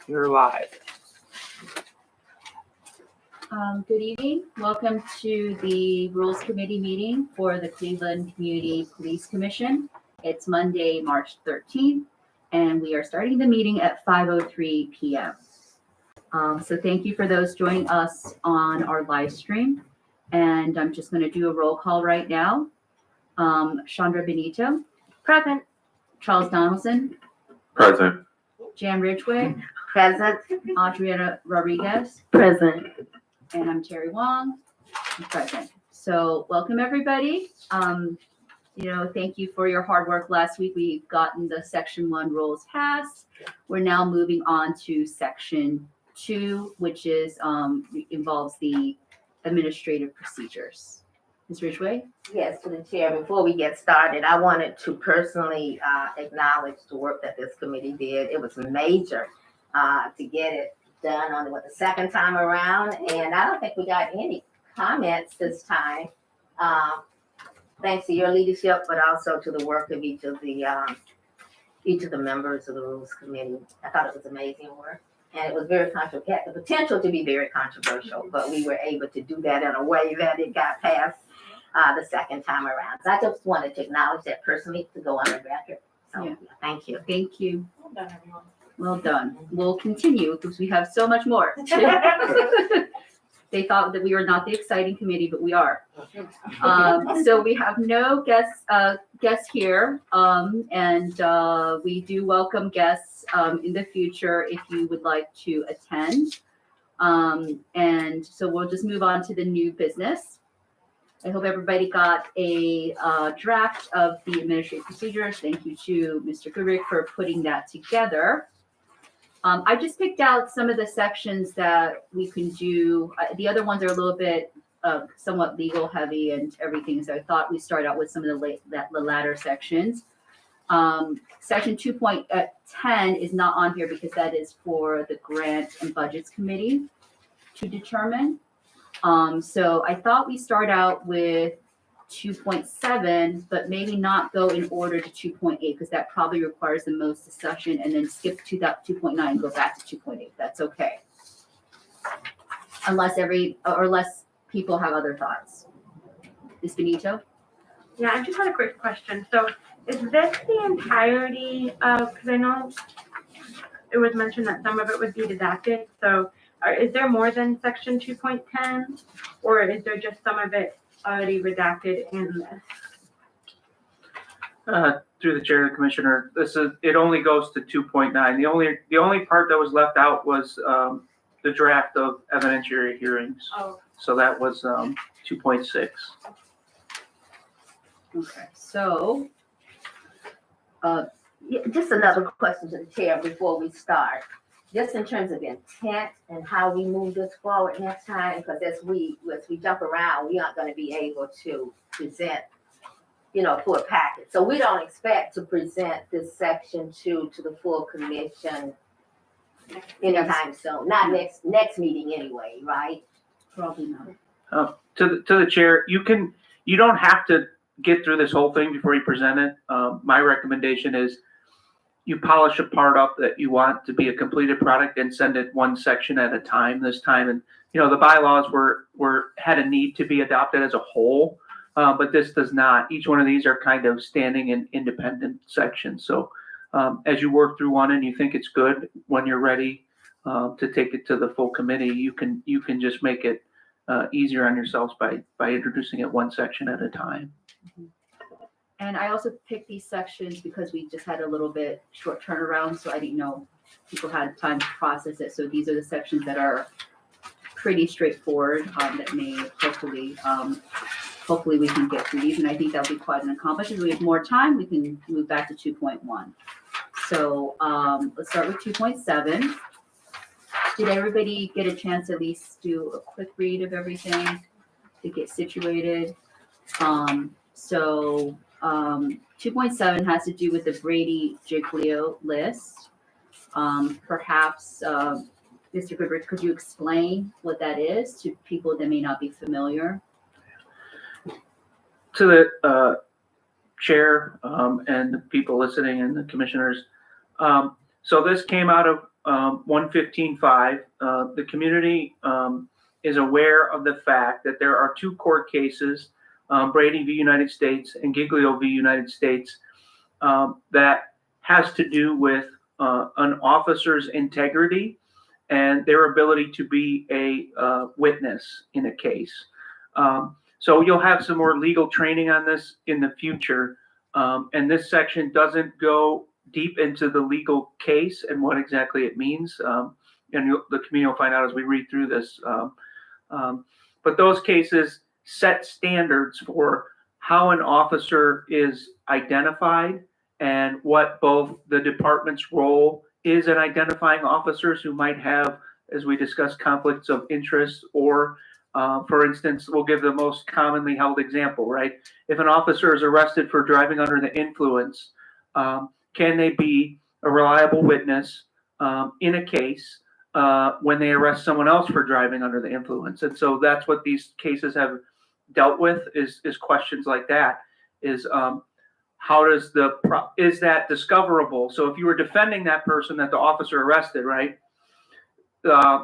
You're live. Good evening. Welcome to the Rules Committee meeting for the Cleveland Community Police Commission. It's Monday, March 13th, and we are starting the meeting at 5:03 p.m. So thank you for those joining us on our live stream. And I'm just going to do a roll call right now. Chandra Benito. Present. Charles Donaldson. Present. Jan Ridgway. Present. Adriana Rodriguez. Present. And I'm Terry Wong, I'm present. So welcome everybody. Thank you for your hard work last week. We've gotten the Section 1 rules passed. We're now moving on to Section 2, which is involves the administrative procedures. Ms. Ridgway? Yes, to the chair, before we get started, I wanted to personally acknowledge the work that this committee did. It was major to get it done on the second time around, and I don't think we got any comments this time. Thanks to your leadership, but also to the work of each of the members of the Rules Committee. I thought it was amazing work, and it was very controversial. It had the potential to be very controversial, but we were able to do that in a way that it got passed the second time around. So I just wanted to acknowledge that personally, to go on the record. So Yeah. Thank you. Thank you. Well done, everyone. Well done. We'll continue because we have so much more. They thought that we were not the exciting committee, but we are. So we have no guests here, and we do welcome guests in the future if you would like to attend. And so we'll just move on to the new business. I hope everybody got a draft of the administrative procedures. Thank you to Mr. Goodrich for putting that together. I just picked out some of the sections that we can do. The other ones are a little bit somewhat legal heavy and everything. So I thought we'd start out with some of the latter sections. Section 2.10 is not on here because that is for the Grant and Budgets Committee to determine. So I thought we start out with 2.7, but maybe not go in order to 2.8 because that probably requires the most discussion, and then skip to that 2.9 and go back to 2.8. That's okay. Unless people have other thoughts. Ms. Benito? Yeah, I just had a quick question. So is this the entirety of, because I know it was mentioned that some of it would be redacted. So is there more than section 2.10, or is there just some of it already redacted in this? Through the chair of the commissioner, it only goes to 2.9. The only part that was left out was the draft of evidentiary hearings. Oh. So that was 2.6. Okay, so Just another question to the chair before we start. Just in terms of intent and how we move this forward next time, because as we jump around, we aren't going to be able to present, full packet. So we don't expect to present this section 2 to the full commission anytime soon. Not next meeting anyway, right? probably not. To the chair, you don't have to get through this whole thing before you present it. My recommendation is you polish a part up that you want to be a completed product and send it one section at a time this time. And, the bylaws had a need to be adopted as a whole, but this does not. Each one of these are kind of standing in independent sections. So as you work through one and you think it's good, when you're ready to take it to the full committee, you can just make it easier on yourselves by introducing it one section at a time. Mm-hmm. And I also picked these sections because we just had a little bit short turnaround, so I didn't know people had time to process it. So these are the sections that are pretty straightforward that may hopefully we can get through these. And I think that'll be quite an accomplishment. If we have more time, we can move back to 2.1. So let's start with 2.7. Did everybody get a chance to at least do a quick read of everything to get situated? So 2.7 has to do with the Brady Giglio list. Perhaps, Mr. Goodrich, could you explain what that is to people that may not be familiar? To the chair and the people listening and the commissioners. So this came out of 115.5, the community is aware of the fact that there are two court cases, Brady v. United States and Giglio v. United States, that has to do with an officer's integrity and their ability to be a witness in a case. So you'll have some more legal training on this in the future. And this section doesn't go deep into the legal case and what exactly it means. And the community will find out as we read through this. But those cases set standards for how an officer is identified and what both the department's role is in identifying officers who might have, as we discussed, conflicts of interest, or for instance, we'll give the most commonly held example, right? If an officer is arrested for driving under the influence, can they be a reliable witness in a case when they arrest someone else for driving under the influence? And so that's what these cases have dealt with, is questions like that. Is how does is that discoverable? So if you were defending that person that the officer arrested, right?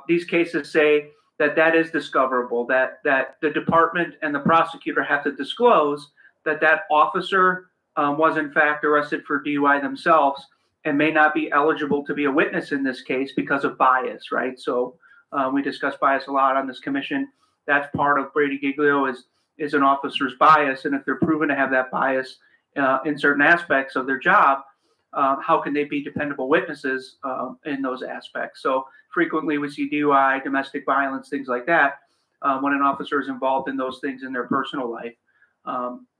These cases say that is discoverable, that the department and the prosecutor have to disclose that officer was in fact arrested for DUI themselves and may not be eligible to be a witness in this case because of bias, right? So we discuss bias a lot on this commission. That's part of Brady Giglio is an officer's bias, and if they're proven to have that bias in certain aspects of their job, how can they be dependable witnesses in those aspects? So frequently we see DUI, domestic violence, things like that. When an officer is involved in those things in their personal life,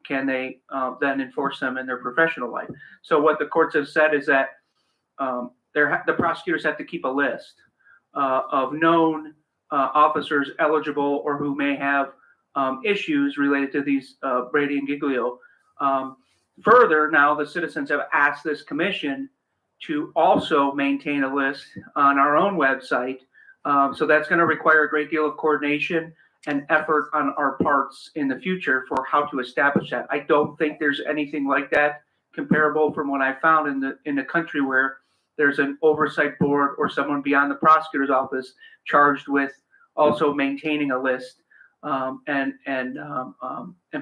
can they then enforce them in their professional life? So what the courts have said is that the prosecutors have to keep a list of known officers eligible or who may have issues related to these Brady and Giglio. Further, now the citizens have asked this commission to also maintain a list on our own website. So that's going to require a great deal of coordination and effort on our parts in the future for how to establish that. I don't think there's anything like that comparable from what I found in the country where there's an oversight board or someone beyond the prosecutor's office charged with also maintaining a list and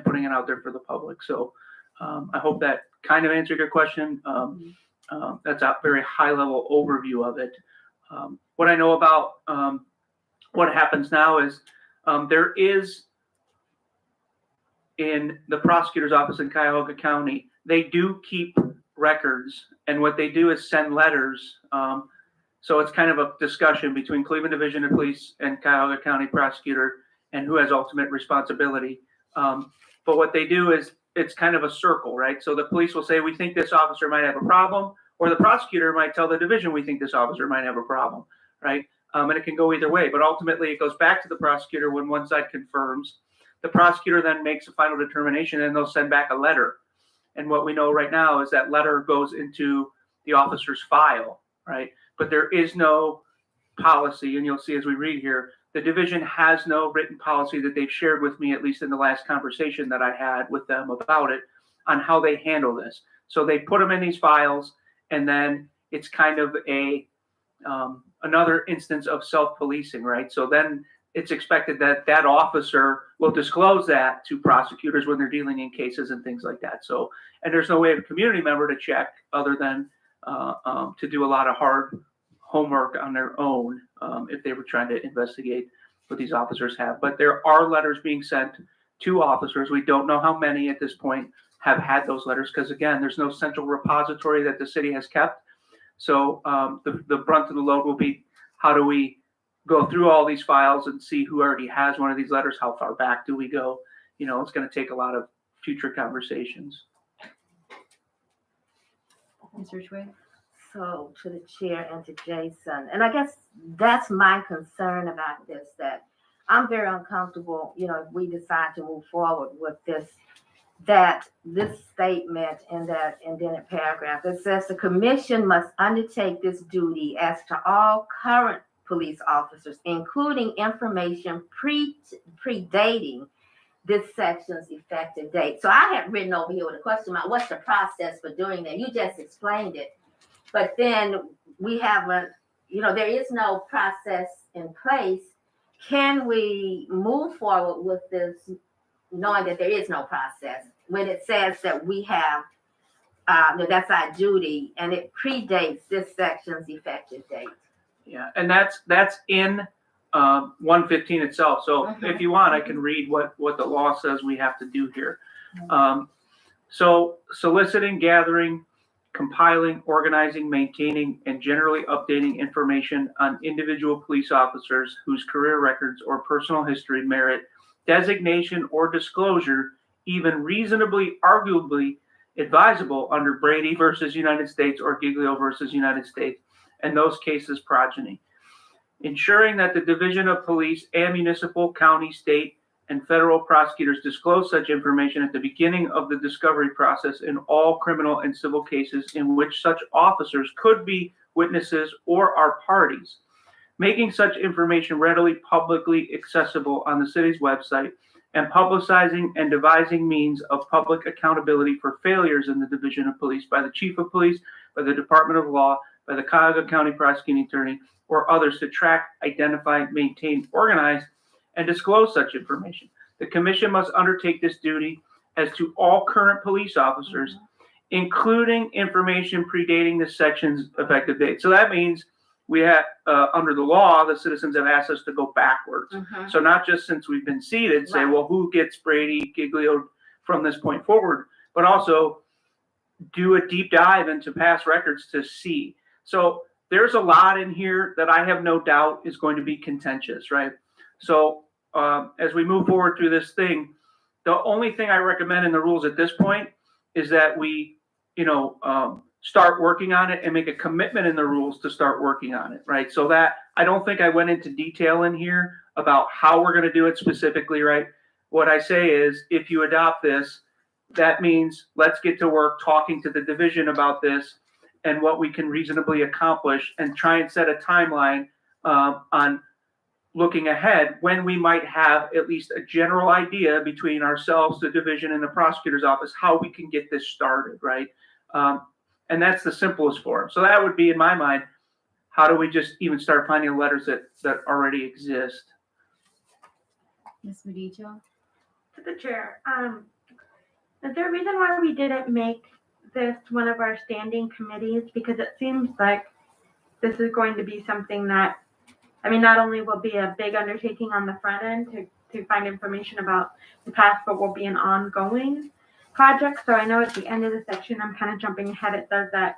putting it out there for the public. So I hope that kind of answered your question. That's a very high level overview of it. What I know about what happens now is there is in the prosecutor's office in Cuyahoga County, they do keep records, and what they do is send letters. So it's kind of a discussion between Cleveland Division of Police and Cuyahoga County prosecutor and who has ultimate responsibility. But what they do is it's kind of a circle, right? So the police will say, we think this officer might have a problem, or the prosecutor might tell the division, we think this officer might have a problem, right? And it can go either way, but ultimately it goes back to the prosecutor when one side confirms. The prosecutor then makes a final determination and they'll send back a letter. And what we know right now is that letter goes into the officer's file, right? But there is no policy, and you'll see as we read here, the division has no written policy that they've shared with me, at least in the last conversation that I had with them about it, on how they handle this. So they put them in these files, and then it's kind of another instance of self-policing, right? So then it's expected that that officer will disclose that to prosecutors when they're dealing in cases and things like that. So, and there's no way of a community member to check other than to do a lot of hard homework on their own if they were trying to investigate what these officers have. But there are letters being sent to officers. We don't know how many at this point have had those letters because, again, there's no central repository that the city has kept. So the brunt of the load will be, how do we go through all these files and see who already has one of these letters? How far back do we go? You know, it's going to take a lot of future conversations. Ms. Ridgway? So to the chair and to Jason, and I guess that's my concern about this, that I'm very uncomfortable, you know, if we decide to move forward with this, that this statement and then in paragraph, it says the commission must undertake this duty as to all current police officers, including information predating this section's effective date. So I had written over here with a question mark, what's the process for doing that? You just explained it. But then we haven't, there is no process in place. Can we move forward with this knowing that there is no process? When it says that we have, that's our duty and it predates this section's effective date. Yeah, and that's in 115 itself. So if you want, I can read what the law says we have to do here. So soliciting, gathering, compiling, organizing, maintaining, and generally updating information on individual police officers whose career records or personal history merit designation or disclosure, even reasonably arguably advisable under Brady versus United States or Giglio versus United States, and those cases progeny. Ensuring that the Division of Police and municipal, county, state, and federal prosecutors disclose such information at the beginning of the discovery process in all criminal and civil cases in which such officers could be witnesses or are parties. Making such information readily publicly accessible on the city's website, and publicizing and devising means of public accountability for failures in the Division of Police by the Chief of Police, by the Department of Law, by the Cuyahoga County Prosecuting Attorney, or others to track, identify, maintain, organize, and disclose such information. The Commission must undertake this duty as to all current police officers, including information predating the section's effective date. So that means we have, under the law, the citizens have asked us to go backwards. So not just since we've been seated, say, well, who gets Brady, Giglio from this point forward, but also do a deep dive into past records to see. So there's a lot in here that I have no doubt is going to be contentious, right? So as we move forward through this thing, the only thing I recommend in the rules at this point is that we, start working on it and make a commitment in the rules to start working on it, right? So that I don't think I went into detail in here about how we're going to do it specifically, right? What I say is, if you adopt this, that means let's get to work talking to the division about this and what we can reasonably accomplish, and try and set a timeline on looking ahead when we might have at least a general idea between ourselves, the division, and the prosecutor's office, how we can get this started, right? And that's the simplest form. So that would be, in my mind, how do we just even start finding letters that already exist? Ms. Medicio? To the chair, is there a reason why we didn't make this one of our standing committees? Because it seems like this is going to be something that, not only will be a big undertaking on the front end to find information about the past, but will be an ongoing project. So I know at the end of the section, I'm kind of jumping ahead. It says that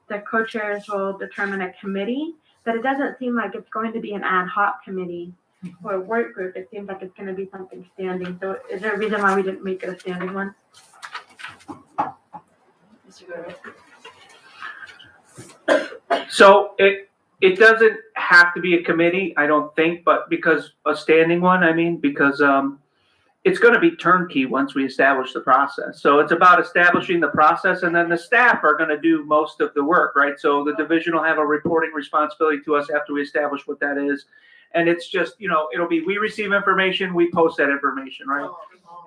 the co-chairs will determine a committee, but it doesn't seem like it's going to be an ad hoc committee or a work group. It seems like it's going to be something standing. So is there a reason why we didn't make it a standing one? So it doesn't have to be a committee, I don't think, but because a standing one, because it's going to be turnkey once we establish the process. So it's about establishing the process, and then the staff are going to do most of the work, right? So the division will have a reporting responsibility to us after we establish what that is. And it's just, it'll be, we receive information, we post that information, right?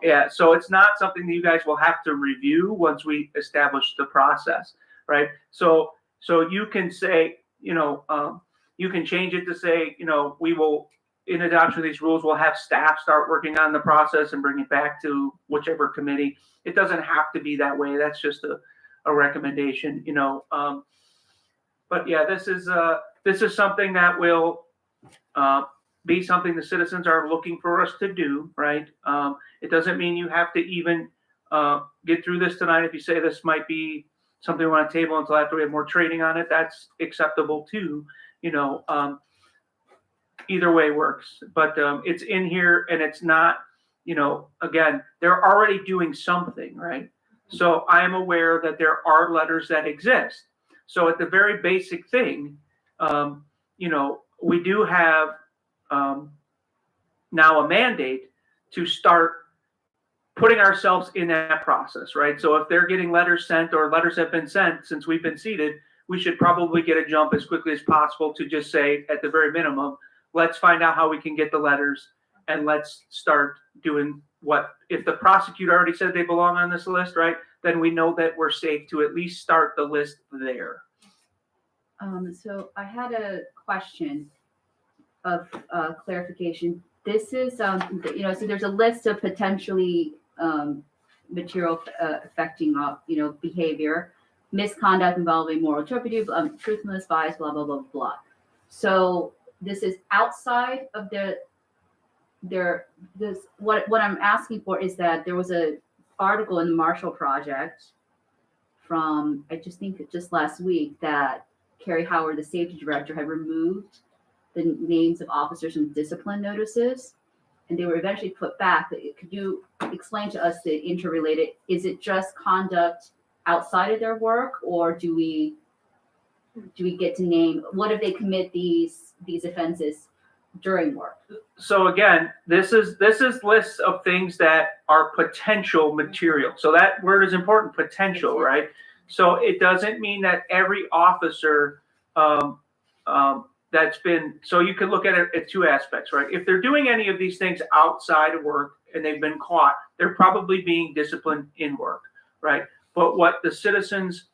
Yeah, so it's not something that you guys will have to review once we establish the process, right? So you can say, you can change it to say, we will, in adoption of these rules, we'll have staff start working on the process and bring it back to whichever committee. It doesn't have to be that way. That's just a recommendation, But yeah, this is something that will be something the citizens are looking for us to do, right? It doesn't mean you have to even get through this tonight. If you say this might be something we want to table until after we have more training on it, that's acceptable too. Either way works, but it's in here, and it's not, again, they're already doing something, right? So I am aware that there are letters that exist. So at the very basic thing, we do have now a mandate to start putting ourselves in that process, right? So if they're getting letters sent or letters have been sent since we've been seated, we should probably get a jump as quickly as possible to just say, at the very minimum, let's find out how we can get the letters, and let's start doing what, if the prosecutor already said they belong on this list, right? Then we know that we're safe to at least start the list there. So I had a question of clarification. This is, so there's a list of potentially material affecting, behavior, misconduct involving moral turpitude, truthfulness, bias, blah, blah, blah, blah. So this is outside of what I'm asking for is that there was a article in the Marshall Project from, I just think just last week, that Carrie Howard, the safety director, had removed the names of officers from discipline notices, and they were eventually put back. Could you explain to us the interrelated? Is it just conduct outside of their work, or do we get to name what if they commit these offenses during work? So again, this is lists of things that are potential material. So that word is important, potential, right? So it doesn't mean that every officer that's been, so you could look at it at two aspects, right? If they're doing any of these things outside of work and they've been caught, they're probably being disciplined in work, right? But what the citizens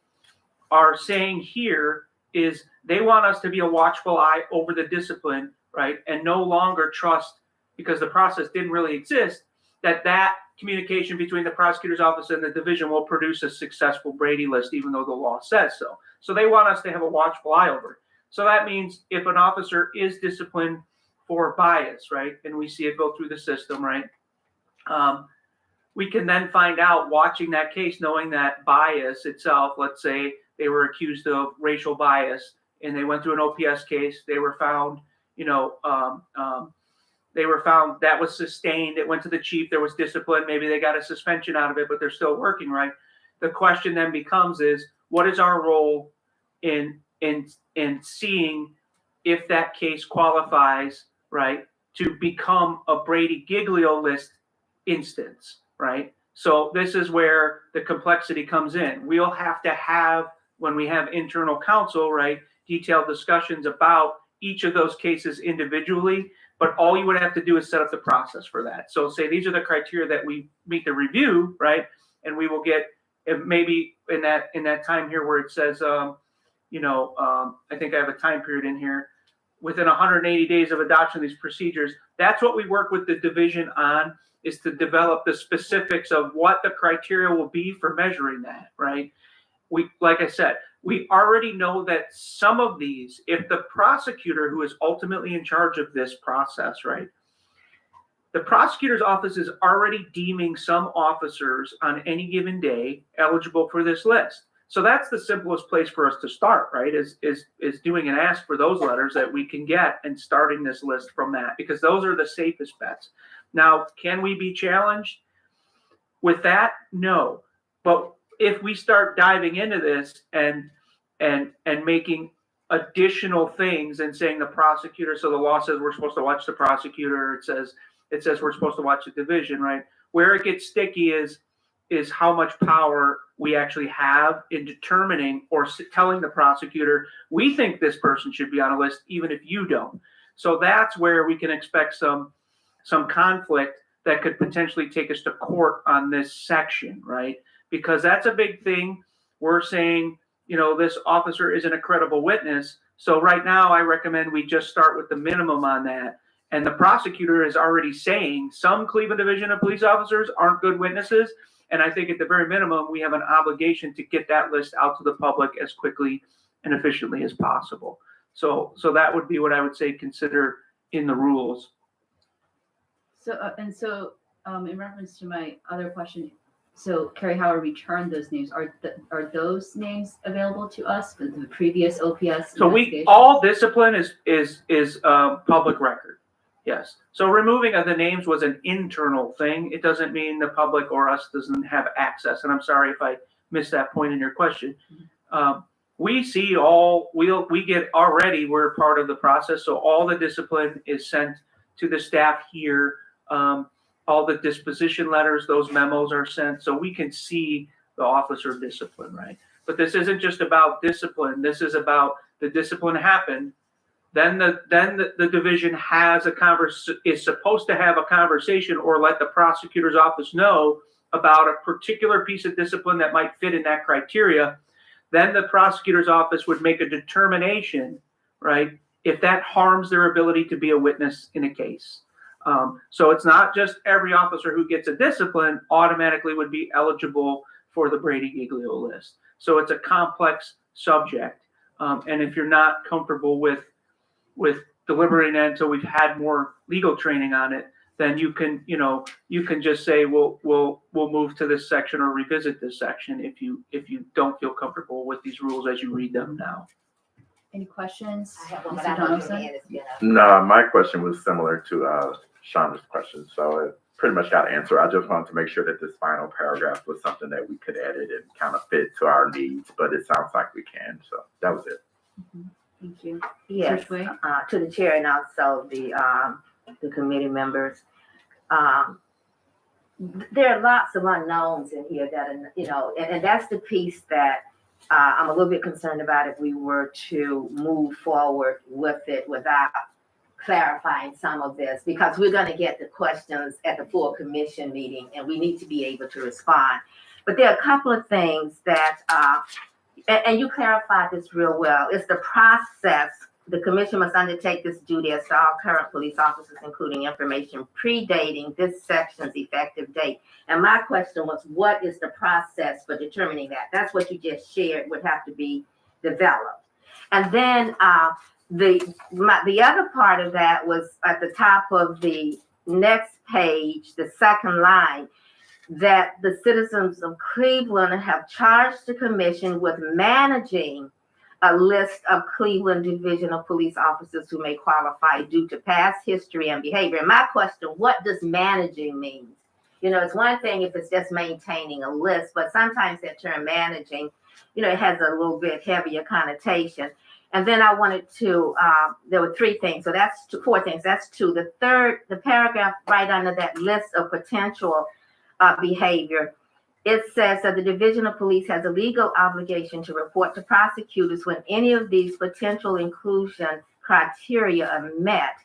are saying here is they want us to be a watchful eye over the discipline, right? And no longer trust, because the process didn't really exist, that communication between the prosecutor's office and the division will produce a successful Brady list, even though the law says so. So they want us to have a watchful eye over it. So that means if an officer is disciplined for bias, right, and we see it go through the system, right, we can then find out, watching that case, knowing that bias itself, let's say they were accused of racial bias and they went through an OPS case, they were found, they were found that was sustained. It went to the chief. There was discipline. Maybe they got a suspension out of it, but they're still working, right? The question then becomes is, what is our role in seeing if that case qualifies, right, to become a Brady Giglio list instance, right? So this is where the complexity comes in. We'll have to have, when we have internal counsel, right, detailed discussions about each of those cases individually, but all you would have to do is set up the process for that. So say these are the criteria that we meet the review, right? And we will get, maybe in that time here where it says, I think I have a time period in here, within 180 days of adoption of these procedures, that's what we work with the division on, is to develop the specifics of what the criteria will be for measuring that, right? Like I said, we already know that some of these, if the prosecutor who is ultimately in charge of this process, right, the prosecutor's office is already deeming some officers on any given day eligible for this list. So that's the simplest place for us to start, right, is doing an ask for those letters that we can get and starting this list from that, because those are the safest bets. Now, can we be challenged with that? No. But if we start diving into this and making additional things and saying the prosecutor, so the law says we're supposed to watch the prosecutor, it says we're supposed to watch the division, right? Where it gets sticky is how much power we actually have in determining or telling the prosecutor, we think this person should be on a list, even if you don't. So that's where we can expect some conflict that could potentially take us to court on this section, right? Because that's a big thing. We're saying, this officer isn't a credible witness. So right now, I recommend we just start with the minimum on that. And the prosecutor is already saying some Cleveland Division of Police officers aren't good witnesses. And I think at the very minimum, we have an obligation to get that list out to the public as quickly and efficiently as possible. So that would be what I would say consider in the rules. So, in reference to my other question, so Carrie Howard returned those names. Are those names available to us for the previous OPS? So all discipline is public record. Yes. So removing of the names was an internal thing. It doesn't mean the public or us doesn't have access. And I'm sorry if I missed that point in your question. We see we get already, we're part of the process. So all the discipline is sent to the staff here. All the disposition letters, those memos are sent, so we can see the officer discipline, right? But this isn't just about discipline. This is about the discipline happened. Then the division is supposed to have a conversation or let the prosecutor's office know about a particular piece of discipline that might fit in that criteria. Then the prosecutor's office would make a determination, right? if that harms their ability to be a witness in a case. So it's not just every officer who gets a discipline automatically would be eligible for the Brady Giglio list. So it's a complex subject. And if you're not comfortable with deliberating that until we've had more legal training on it, then you can just say, we'll move to this section or revisit this section if you don't feel comfortable with these rules as you read them now. Any questions? I have one, but Mr. I know your Donaldson? hand is been up. No, my question was similar to Shonda's question, so it pretty much got answered. I just wanted to make sure that this final paragraph was something that we could edit and kind of fit to our needs, but it sounds like we can, so that was it. Thank you. Yes, Which way? to the chair and also the committee members. There are lots of unknowns in here that are, and that's the piece that I'm a little bit concerned about if we were to move forward with it without clarifying some of this, because we're going to get the questions at the full commission meeting and we need to be able to respond. But there are a couple of things that, and you clarified this real well, it's the process. The commission must undertake this duty as to all current police officers, including information predating this section's effective date. And my question was, what is the process for determining that? That's what you just shared would have to be developed. And then the other part of that was at the top of the next page, the second line, that the citizens of Cleveland have charged the commission with managing a list of Cleveland Division of Police officers who may qualify due to past history and behavior. And my question, what does managing mean? It's one thing if it's just maintaining a list, but sometimes that term managing, it has a little bit heavier connotation. And then I wanted to, there were three things. So that's four things. That's two. The third, the paragraph right under that list of potential behavior, it says that the Division of Police has a legal obligation to report to prosecutors when any of these potential inclusion criteria are met.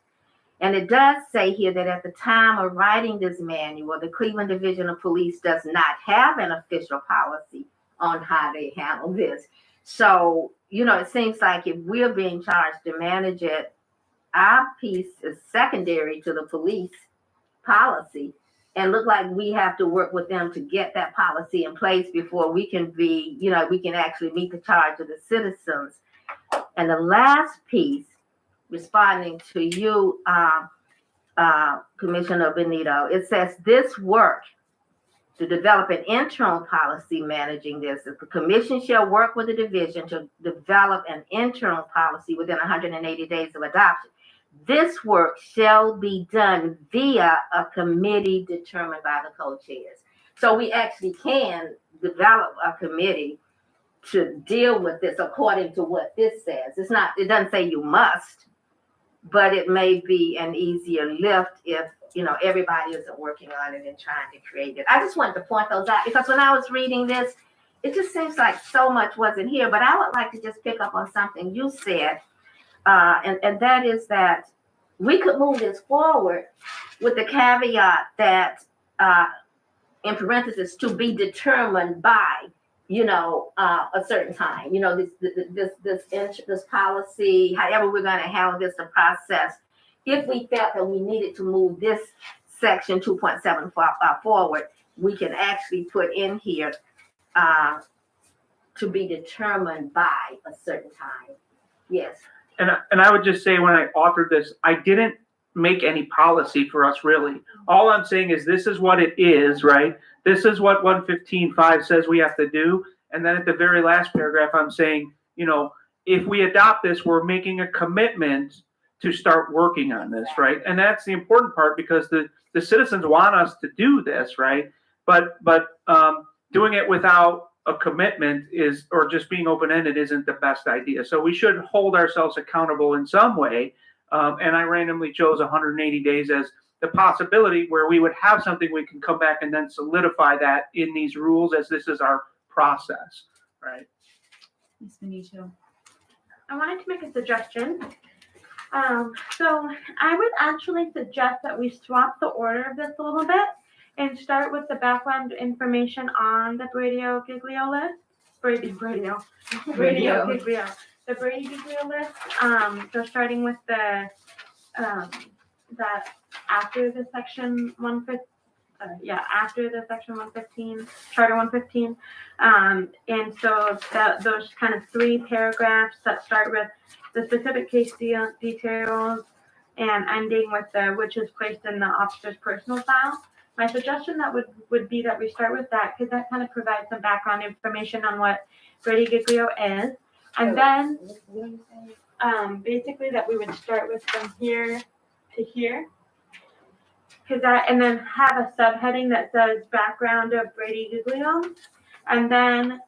And it does say here that at the time of writing this manual, the Cleveland Division of Police does not have an official policy on how they handle this. So, it seems like if we're being charged to manage it, our piece is secondary to the police policy. And look like we have to work with them to get that policy in place before we can be, we can actually meet the charge of the citizens. And the last piece, responding to you, Commissioner Benito, it says this work to develop an internal policy managing this. The commission shall work with the division to develop an internal policy within 180 days of adoption. This work shall be done via a committee determined by the co-chairs. So we actually can develop a committee to deal with this according to what this says. It doesn't say you must, but it may be an easier lift if, everybody isn't working on it and trying to create it. I just wanted to point those out because when I was reading this, it just seems like so much wasn't here, but I would like to just pick up on something you said. And that is that we could move this forward with the caveat that, in parentheses, to be determined by, a certain time. This policy, however we're going to handle this, the process. If we felt that we needed to move this section 2.7 forward, we can actually put in here to be determined by a certain time. Yes. And I would just say when I authored this, I didn't make any policy for us really. All I'm saying is this is what it is, right? This is what 115.5 says we have to do. And then at the very last paragraph, I'm saying, if we adopt this, we're making a commitment to start working on this, right? And that's the important part because the citizens want us to do this, right? But doing it without a commitment or just being open-ended isn't the best idea. So we should hold ourselves accountable in some way. And I randomly chose 180 days as the possibility where we would have something we can come back and then solidify that in these rules as this is our process, right? Ms. Benito. I wanted to make a suggestion. So I would actually suggest that we swap the order of this a little bit and start with the background information on the Brady Giglio list. Brady Giglio. the Brady Giglio list, so starting with the, that after the section 115, after the section 115, Charter 115. And so those kind of 3 paragraphs that start with the specific case details and ending with which is placed in the officer's personal file. My suggestion that would be that we start with that, because that kind of provides some background information on what Brady Giglio is. And then basically that we would start with from here to here. And then have a subheading that says background of Brady Giglio. And then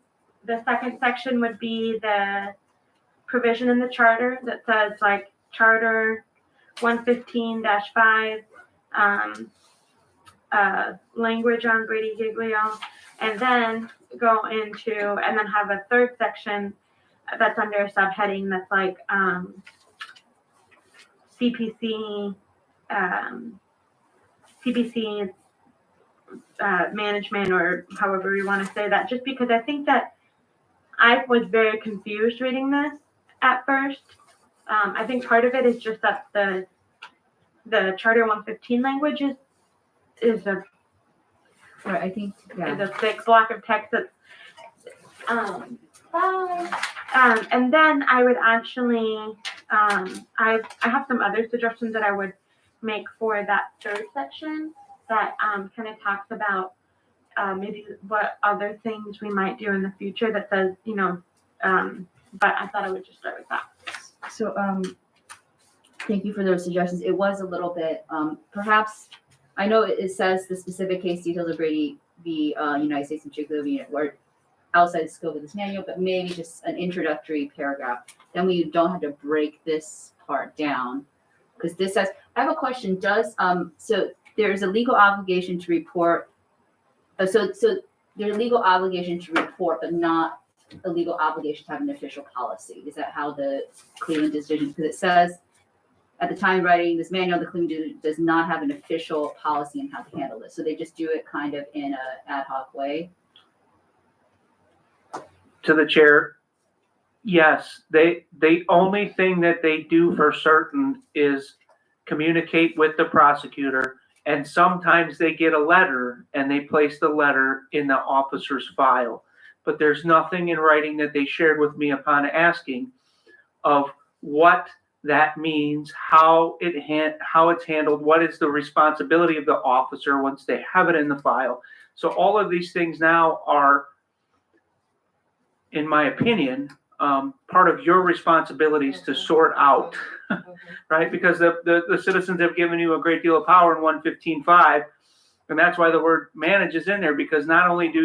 the second section would be the provision in the charter that says like Charter 115-5, language on Brady Giglio, and then go into, and then have a third section that's under a subheading that's like CPC, CPC management, or however you want to say that, just because I think that I was very confused reading this at first. I think part of it is just that the Charter 115 language is a Right, I think, is a thick block of text that's and then I would actually I have some other suggestions that I would make for that third section that kind of talks about maybe what other things we might do in the future that says, but I thought I would just start with that. So, thank you for those suggestions. It was a little bit, perhaps, I know it says the specific case details of Brady v. United States and Giglio were outside the scope of this manual, but maybe just an introductory paragraph. Then we don't have to break this part down. Because this says, I have a question, so there's a legal obligation to report, so there's a legal obligation to report, but not a legal obligation to have an official policy. Is that how the Cleveland decision, because it says, at the time of writing this manual, the Cleveland decision does not have an official policy on how to handle this. So they just do it kind of in an ad hoc way. To the chair, yes, the only thing that they do for certain is communicate with the prosecutor, and sometimes they get a letter and they place the letter in the officer's file. But there's nothing in writing that they shared with me upon asking of what that means, how it's handled, what is the responsibility of the officer once they have it in the file. So all of these things now are, in my opinion, part of your responsibilities to sort out, right? Because the citizens have given you a great deal of power in 115.5, and that's why the word manage is in there, because not only do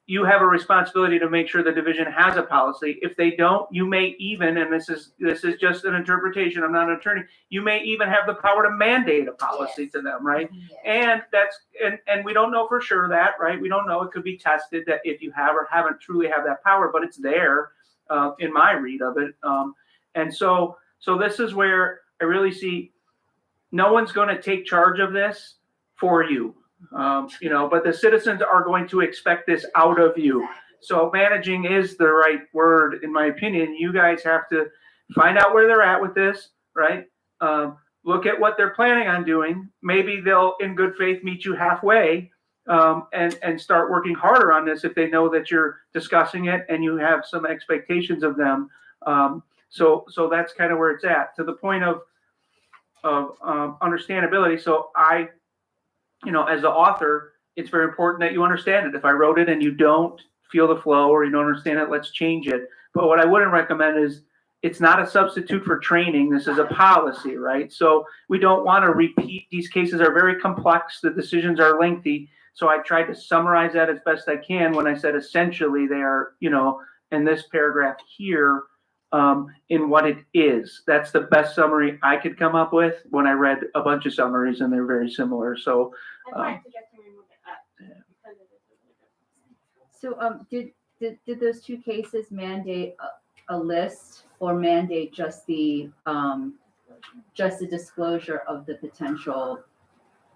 you have a responsibility to make sure the division has a policy. If they don't, you may even, and this is just an interpretation, I'm not an attorney, you may even have the power to mandate a policy to them, right? Yes. And we don't know for sure that, right? We don't know. It could be tested that if you have or haven't truly have that power, but it's there in my read of it. And so this is where I really see no one's going to take charge of this for you. But the citizens are going to expect this out of you. So managing is the right word, in my opinion. You guys have to find out where they're at with this, right? Look at what they're planning on doing. Maybe they'll, in good faith, meet you halfway and start working harder on this if they know that you're discussing it and you have some expectations of them. So that's kind of where it's at, to the point of understandability. So as the author, it's very important that you understand it. If I wrote it and you don't feel the flow or you don't understand it, let's change it. But what I wouldn't recommend is, it's not a substitute for training. This is a policy, right? So we don't want to repeat. These cases are very complex. The decisions are lengthy. So I tried to summarize that as best I can when I said essentially they are, in this paragraph here, in what it is. That's the best summary I could come up with when I read a bunch of summaries, and they're very similar. So That's why I suggest to remove it up. Because it is really good. So did those two cases mandate a list, or mandate just the disclosure of the potential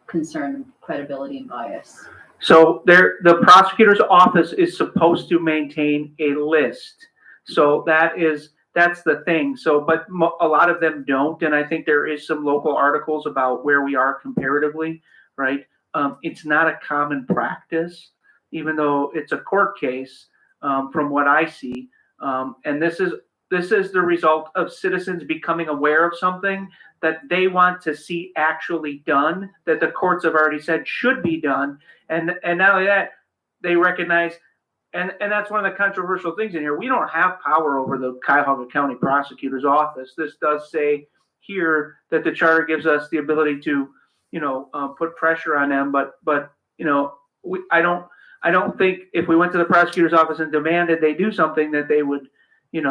concern, credibility, and bias? So the prosecutor's office is supposed to maintain a list. So that's the thing. So, but a lot of them don't. And I think there is some local articles about where we are comparatively, right? It's not a common practice, even though it's a court case, from what I see. And this is the result of citizens becoming aware of something that they want to see actually done, that the courts have already said should be done. And not only that, they recognize, and that's one of the controversial things in here. We don't have power over the Cuyahoga County Prosecutor's Office. This does say here that the charter gives us the ability to, put pressure on them. But I don't think if we went to the prosecutor's office and demanded they do something that they would, we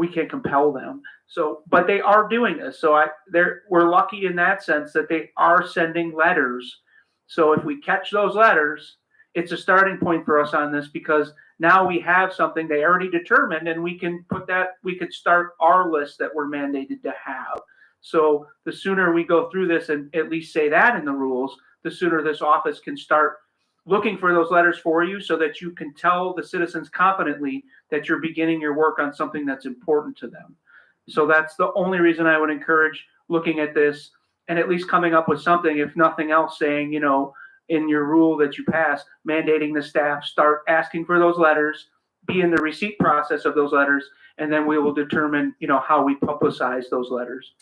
can't compel them. So, but they are doing this. So we're lucky in that sense that they are sending letters. So if we catch those letters, it's a starting point for us on this, because now we have something they already determined, and we could start our list that we're mandated to have. So the sooner we go through this and at least say that in the rules, the sooner this office can start looking for those letters for you, so that you can tell the citizens confidently that you're beginning your work on something that's important to them. So that's the only reason I would encourage looking at this and at least coming up with something, if nothing else, saying, in your rule that you pass, mandating the staff start asking for those letters, be in the receipt process of those letters, and then we will determine, how we publicize those letters.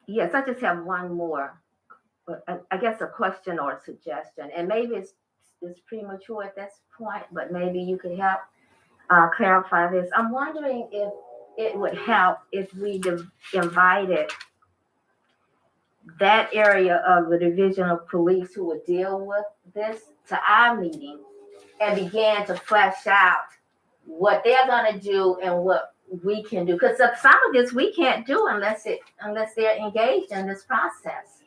Yes, I just have one more, I guess a question or a suggestion, and maybe it's premature at this point, but maybe you could help clarify this. I'm wondering if it would help if we invited that area of the Division of Police who would deal with this to our meeting and began to flesh out what they're going to do and what we can do. Because some of this we can't do unless they're engaged in this process.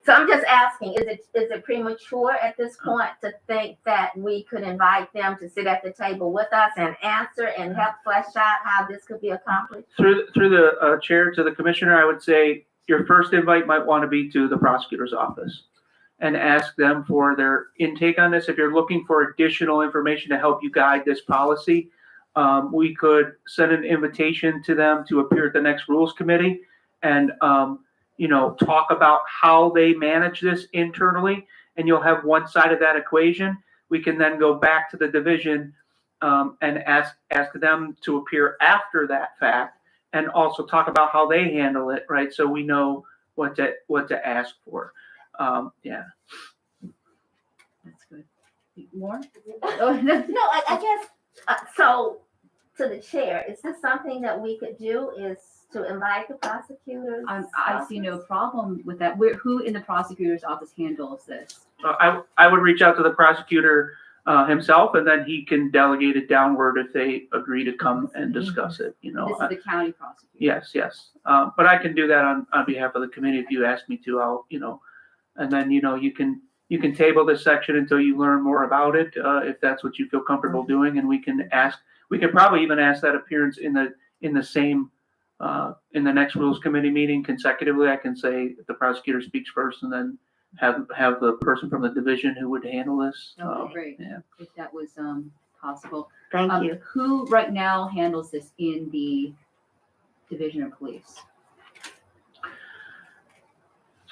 So I'm just asking, is it premature at this point to think that we could invite them to sit at the table with us and answer and help flesh out how this could be accomplished? Through the chair to the commissioner, I would say your first invite might want to be to the prosecutor's office and ask them for their intake on this. If you're looking for additional information to help you guide this policy, we could send an invitation to them to appear at the next rules committee and, talk about how they manage this internally, and you'll have one side of that equation. We can then go back to the division and ask them to appear after that fact, and also talk about how they handle it, right? So we know what to ask for. Yeah. That's good. More? No, I guess, so to the chair, is this something that we could do, is to invite the prosecutors? I see no problem with that. Who in the prosecutor's office handles this? I would reach out to the prosecutor himself, and then he can delegate it downward if they agree to come and discuss it. This is the county prosecutor. Yes. But I can do that on behalf of the committee if you ask me to. I'll, and then you can table this section until you learn more about it, if that's what you feel comfortable doing, and we can probably even ask that appearance in the same. In the next rules committee meeting consecutively. I can say the prosecutor speaks first, and then have the person from the division who would handle this. Oh, great. Yeah. If that was possible. Thank you. Who right now handles this in the Division of Police?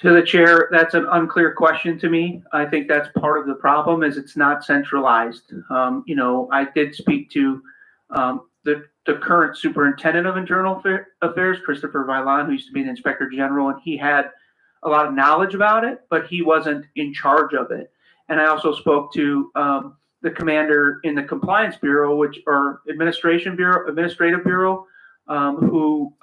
To the chair, that's an unclear question to me. I think that's part of the problem, is it's not centralized. I did speak to the current superintendent of internal affairs, Christopher Vilan, who used to be the inspector general, and he had a lot of knowledge about it, but he wasn't in charge of it. And I also spoke to the commander in the compliance bureau, administrative bureau, who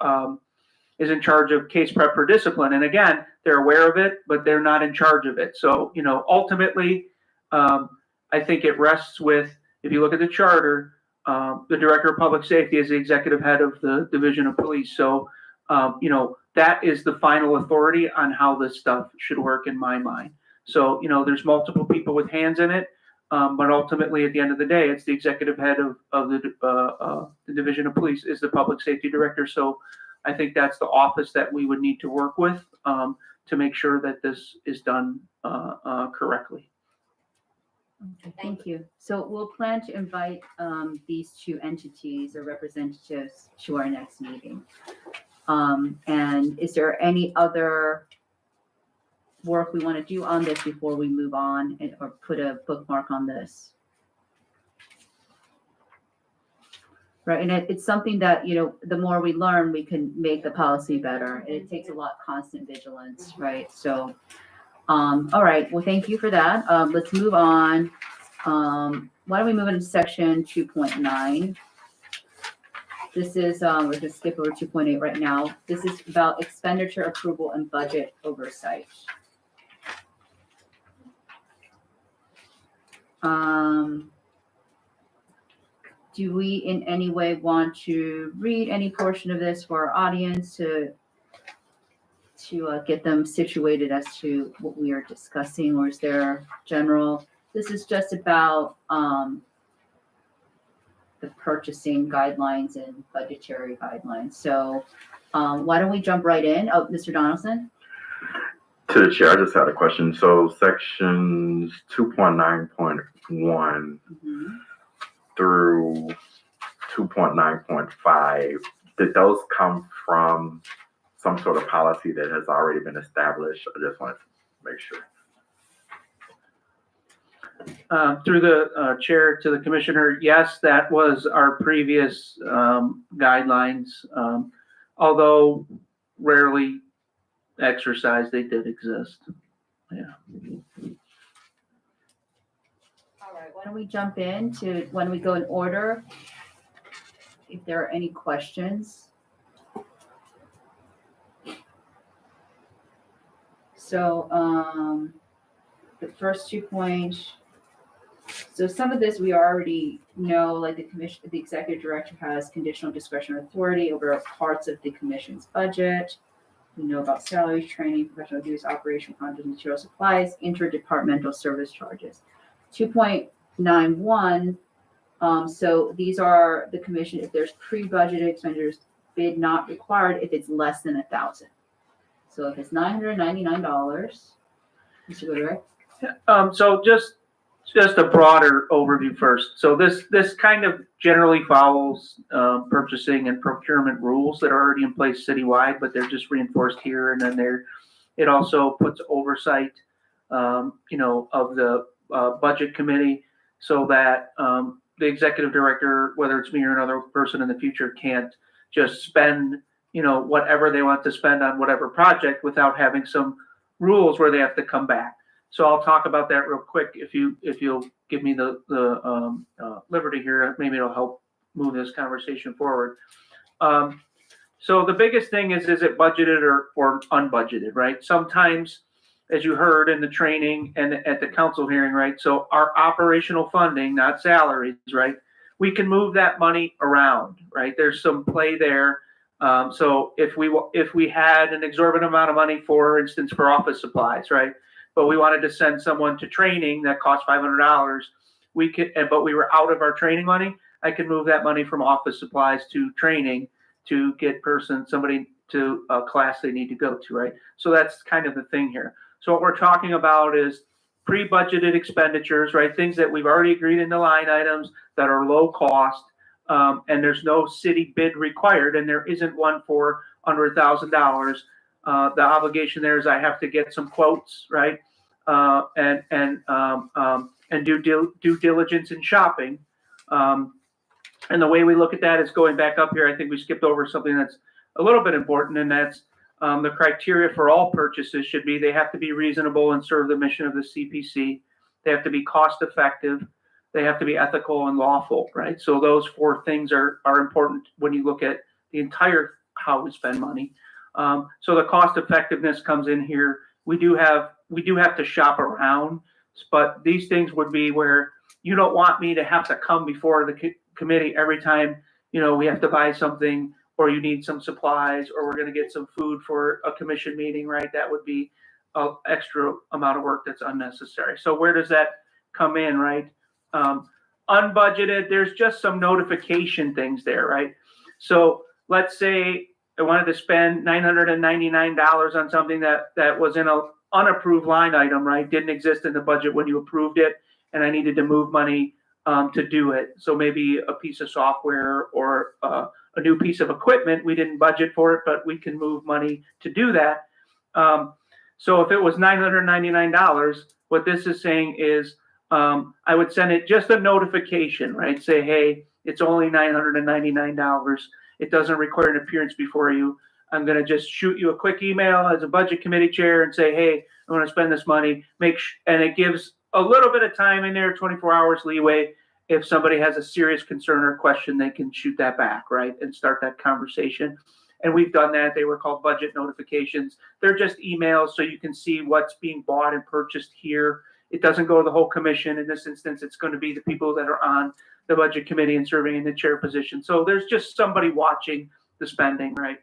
is in charge of case prep for discipline. And again, they're aware of it, but they're not in charge of it. So, ultimately, I think it rests with, if you look at the charter, the director of public safety is the executive head of the Division of Police. So, that is the final authority on how this stuff should work in my mind. So, there's multiple people with hands in it. But ultimately, at the end of the day, it's the executive head of the Division of Police is the public safety director. So I think that's the office that we would need to work with to make sure that this is done correctly. Okay, thank you. So we'll plan to invite these two entities or representatives to our next meeting. And is there any other work we want to do on this before we move on or put a bookmark on this? Right, and it's something that, the more we learn, we can make the policy better. And it takes a lot of constant vigilance, right? So, all right, well, thank you for that. Let's move on. Why don't we move into section 2.9? This is, we're gonna skip over 2.8 right now. This is about expenditure approval and budget oversight. Do we in any way want to read any portion of this for our audience to get them situated as to what we are discussing, or is there general? This is just about the purchasing guidelines and budgetary guidelines. So why don't we jump right in? Oh, Mr. Donaldson? To the chair, I just had a question. So sections 2.9.1 through 2.9.5, did those come from some sort of policy that has already been established? I just wanted to make sure. Through the chair to the commissioner, yes, that was our previous guidelines. Although rarely exercised, they did exist. Yeah. All right, why don't we jump in to when we go in order? If there are any questions. So the first 2 points. So some of this we already know, like the executive director has conditional discretionary authority over parts of the commission's budget. We know about salaries, training, professional duties, operation, content, material supplies, interdepartmental service charges. 2.91. So these are the commission, if there's pre-budgeted expenditures, bid not required if it's less than 1,000. So if it's $999, Mr. Goodrick. So just a broader overview first. So this kind of generally follows purchasing and procurement rules that are already in place citywide, but they're just reinforced here. And then it also puts oversight, of the budget committee, so that the executive director, whether it's me or another person in the future, can't just spend, whatever they want to spend on whatever project without having some rules where they have to come back. So I'll talk about that real quick. If you'll give me the liberty here, maybe it'll help move this conversation forward. So the biggest thing is it budgeted or unbudgeted, right? Sometimes, as you heard in the training and at the council hearing, right? So our operational funding, not salaries, right? We can move that money around, right? There's some play there. So if we had an exorbitant amount of money, for instance, for office supplies, right? But we wanted to send someone to training that cost $500, we could, but we were out of our training money. I could move that money from office supplies to training to get somebody to a class they need to go to, right? So that's kind of the thing here. So what we're talking about is pre-budgeted expenditures, right? Things that we've already agreed in the line items that are low cost, and there's no city bid required, and there isn't one for under $1,000. The obligation there is I have to get some quotes, right? And do due diligence in shopping. And the way we look at that is going back up here. I think we skipped over something that's a little bit important, and that's the criteria for all purchases should be they have to be reasonable and serve the mission of the CPC. They have to be cost effective. They have to be ethical and lawful, right? So those 4 things are important when you look at the entire how we spend money. So the cost effectiveness comes in here. We do have to shop around, but these things would be where you don't want me to have to come before the committee every time, we have to buy something, or you need some supplies, or we're going to get some food for a commission meeting, right? That would be an extra amount of work that's unnecessary. So where does that come in, right? Unbudgeted, there's just some notification things there, right? So let's say I wanted to spend $999 on something that was in an unapproved line item, right? Didn't exist in the budget when you approved it. and I needed to move money to do it. So maybe a piece of software or a new piece of equipment. We didn't budget for it, but we can move money to do that. So if it was $999, what this is saying is I would send it just a notification, right? Say, hey, it's only $999. It doesn't require an appearance before you. I'm going to just shoot you a quick email as a budget committee chair and say, hey, I want to spend this money. And it gives a little bit of time in there, 24 hours leeway. If somebody has a serious concern or question, they can shoot that back, right? And start that conversation. And we've done that. They were called budget notifications. They're just emails so you can see what's being bought and purchased here. It doesn't go to the whole commission. In this instance, it's going to be the people that are on the budget committee and serving in the chair position. So there's just somebody watching the spending, right?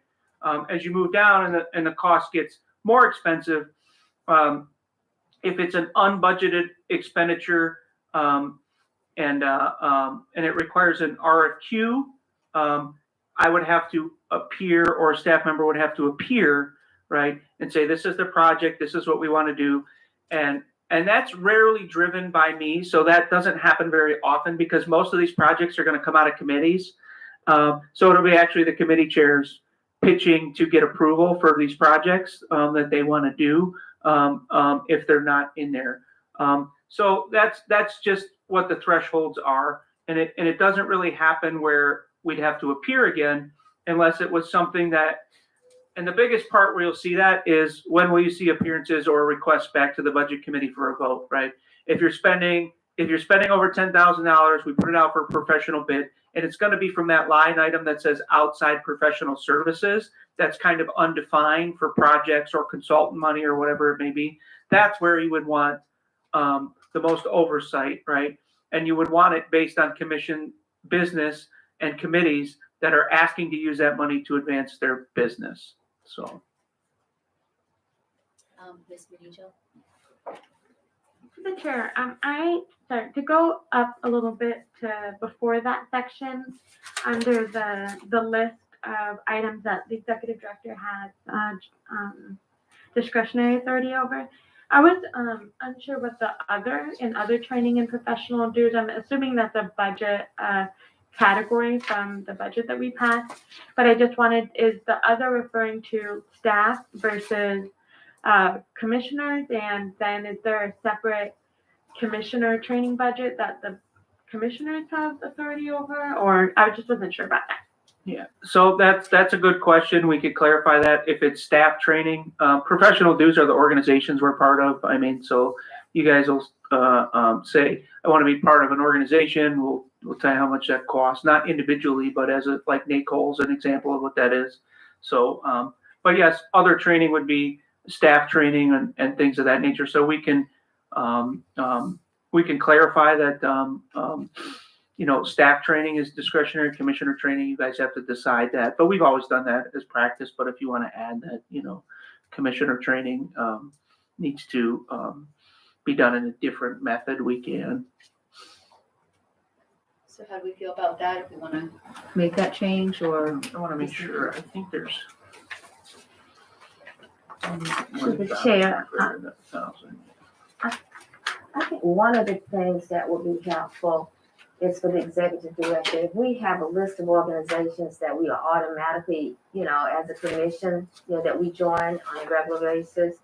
As you move down and the cost gets more expensive, if it's an unbudgeted expenditure and it requires an RFQ, I would have to appear, or a staff member would have to appear, right, and say, this is the project, this is what we want to do. And that's rarely driven by me. So that doesn't happen very often because most of these projects are going to come out of committees. So it'll be actually the committee chairs pitching to get approval for these projects that they want to do if they're not in there. So that's just what the thresholds are. And it doesn't really happen where we'd have to appear again unless it was something that, and the biggest part where you'll see that is when will you see appearances or requests back to the budget committee for a vote, right? If you're spending over $10,000, we put it out for a professional bid, and it's going to be from that line item that says outside professional services. That's kind of undefined for projects or consultant money or whatever it may be. That's where you would want the most oversight, right? And you would want it based on commission business and committees that are asking to use that money to advance their business. So, Ms. Benito? The chair, sorry, to go up a little bit to before that section, under the list of items that the executive director has discretionary authority over. I was unsure what the other training and professional dues. I'm assuming that's a budget category from the budget that we passed, but I just wanted, is the other referring to staff versus commissioners? And then is there a separate commissioner training budget that the commissioners have authority over? Or I just wasn't sure about that. yeah, so that's a good question. We could clarify that. If it's staff training, professional dues are the organizations we're part of. I mean, so you guys will say, I want to be part of an organization. We'll tell you how much that costs, not individually, but as like Nate Cole's an example of what that is. So, but yes, other training would be staff training and things of that nature. So we can clarify that, staff training is discretionary, commissioner training, you guys have to decide that. But we've always done that as practice. But if you want to add that, commissioner training needs to be done in a different method, we can. So how do we feel about that? If we want to make that change, or I want to make sure. I think there's. To the chair, I think one of the things that would be helpful is for the executive director, if we have a list of organizations that we are automatically, as a commission, that we join on a regular basis,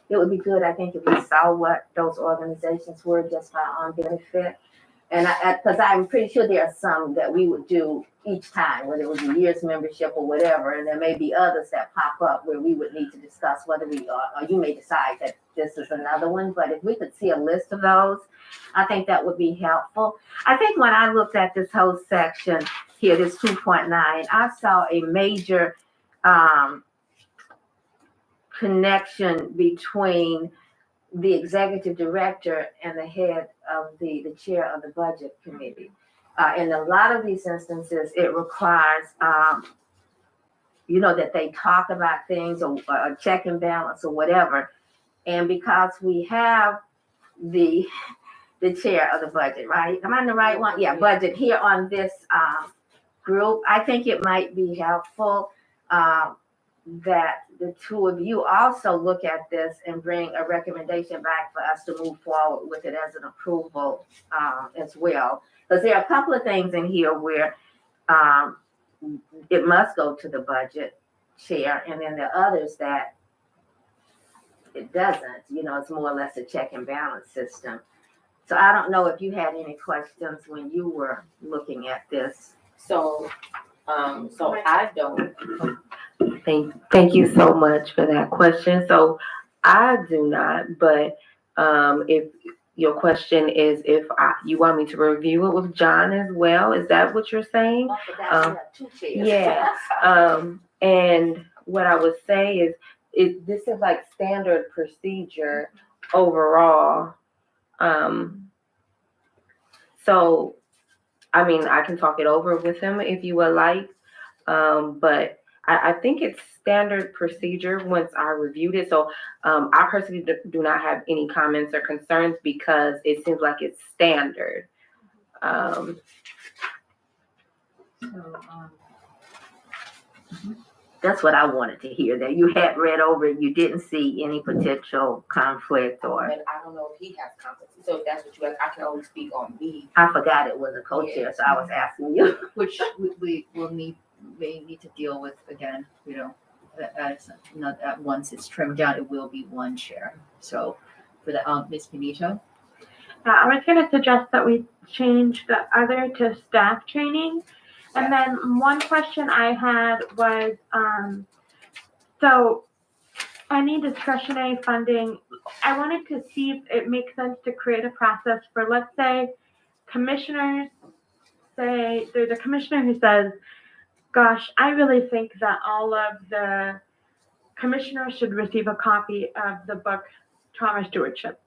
it would be good, I think, if we saw what those organizations were just for our own benefit. And because I'm pretty sure there are some that we would do each time, whether it was a year's membership or whatever, and there may be others that pop up where we would need to discuss whether we are, or you may decide that this is another one. But if we could see a list of those, I think that would be helpful. I think when I looked at this whole section here, this 2.9, I saw a major connection between the executive director and the head of the chair of the budget committee. In a lot of these instances, it requires, that they talk about things or check and balance or whatever. And because we have the chair of the budget, right? Am I in the right one? Yeah, budget here on this group. I think it might be helpful that the two of you also look at this and bring a recommendation back for us to move forward with it as an approval as well. Because there are a couple of things in here where it must go to the budget chair, and then there are others that it doesn't. You know, it's more or less a check and balance system. So I don't know if you had any questions when you were looking at this. So I don't. Thank you so much for that question. So I do not, but if your question is if you want me to review it with John as well, is that what you're saying? I forgot we have two chairs. Yeah. And what I would say is this is like standard procedure overall. So, I mean, I can talk it over with him if you would like, but I think it's standard procedure once I reviewed it. So I personally do not have any comments or concerns because it seems like it's standard. That's what I wanted to hear, that you had read over it, you didn't see any potential conflict or, And I don't know if he has conflicts. So if that's what you ask, I can only speak on me. I forgot it was a co-chair, so I was asking you. Which we will may need to deal with again, you know, as not at once it's trimmed down, it will be one chair. So for the, Ms. Benito? I was gonna suggest that we change the other to staff training. And then one question I had was, so any discretionary funding, I wanted to see if it makes sense to create a process for, let's say, commissioners say, there's a commissioner who says, gosh, I really think that all of the commissioners should receive a copy of the book Trauma Stewardship,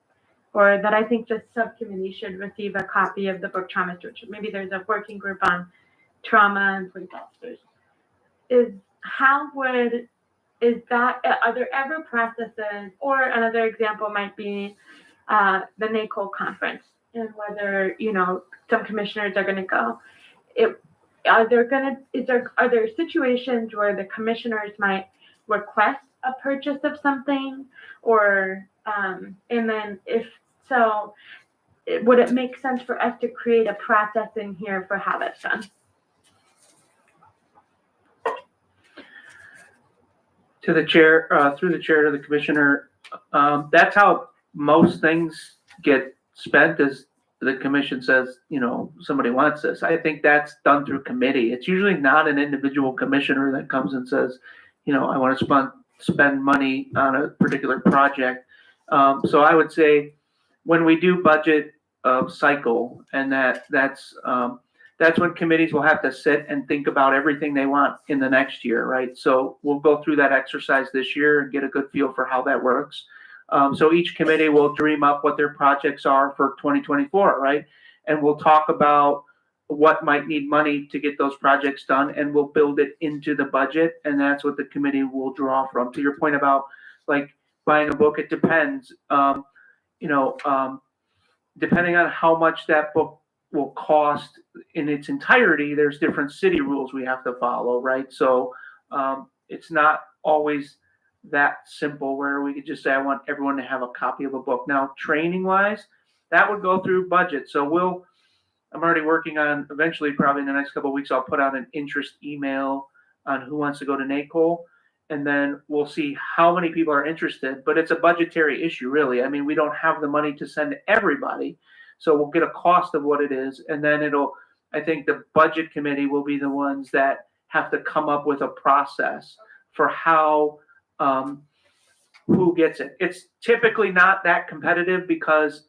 or that I think the subcommittee should receive a copy of the book Trauma Stewardship. Maybe there's a working group on trauma and police officers. Are there ever processes, or another example might be the NACOL conference, and whether, you know, some commissioners are gonna go. Are there situations where the commissioners might request a purchase of something, or, and then if so, would it make sense for us to create a process in here for how that's done? To the chair, through the chair to the commissioner, that's how most things get spent, is the commission says, you know, somebody wants this. I think that's done through committee. It's usually not an individual commissioner that comes and says, you know, I want to spend money on a particular project. So I would say when we do budget cycle, and that's when committees will have to sit and think about everything they want in the next year, right? So we'll go through that exercise this year and get a good feel for how that works. So each committee will dream up what their projects are for 2024, right? And we'll talk about what might need money to get those projects done, and we'll build it into the budget, and that's what the committee will draw from. To your point about like buying a book, it depends. Depending on how much that book will cost in its entirety, there's different city rules we have to follow, right? So it's not always that simple where we could just say, I want everyone to have a copy of a book. Now, training wise, that would go through budget. So I'm already working on, eventually, probably in the next couple of weeks, I'll put out an interest email on who wants to go to NACOL. And then we'll see how many people are interested, but it's a budgetary issue, really. I mean, we don't have the money to send everybody. So we'll get a cost of what it is. And then I think the budget committee will be the ones that have to come up with a process for how, who gets it. It's typically not that competitive because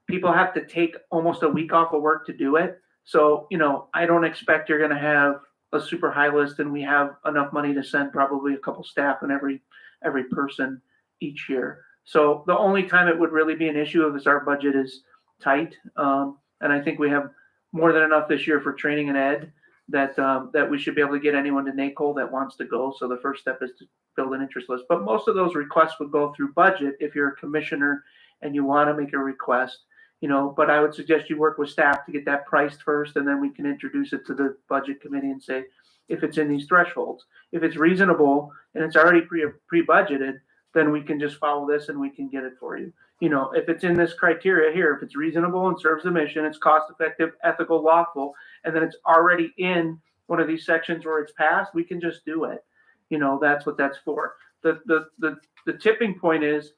people have to take almost a week off of work to do it. So, you know, I don't expect you're going to have a super high list, and we have enough money to send probably a couple staff and every person each year. So the only time it would really be an issue is our budget is tight. And I think we have more than enough this year for training and ed that we should be able to get anyone to NACOL that wants to go. So the first step is to build an interest list. But most of those requests would go through budget if you're a commissioner and you want to make a request, you know, but I would suggest you work with staff to get that priced first, and then we can introduce it to the budget committee and say, if it's in these thresholds. If it's reasonable and it's already pre-budgeted, then we can just follow this and we can get it for you. You know, if it's in this criteria here, if it's reasonable and serves the mission, it's cost effective, ethical, lawful, and then it's already in one of these sections where it's passed, we can just do it. You know, that's what that's for. The tipping point is,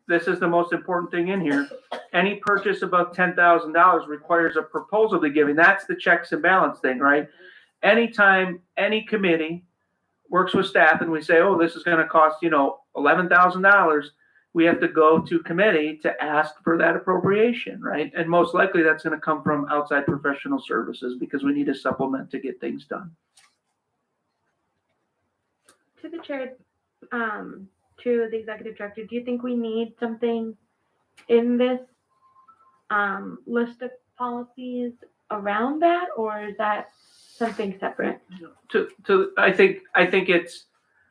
this is the most important thing in here. Any purchase above $10,000 requires a proposal to be given. That's the checks and balance thing, right? Anytime any committee works with staff and we say, oh, this is going to cost, you know, $11,000, we have to go to committee to ask for that appropriation, right? And most likely that's going to come from outside professional services because we need a supplement to get things done. To the chair, to the executive director, do you think we need something in this list of policies around that, or is that something separate? I think it's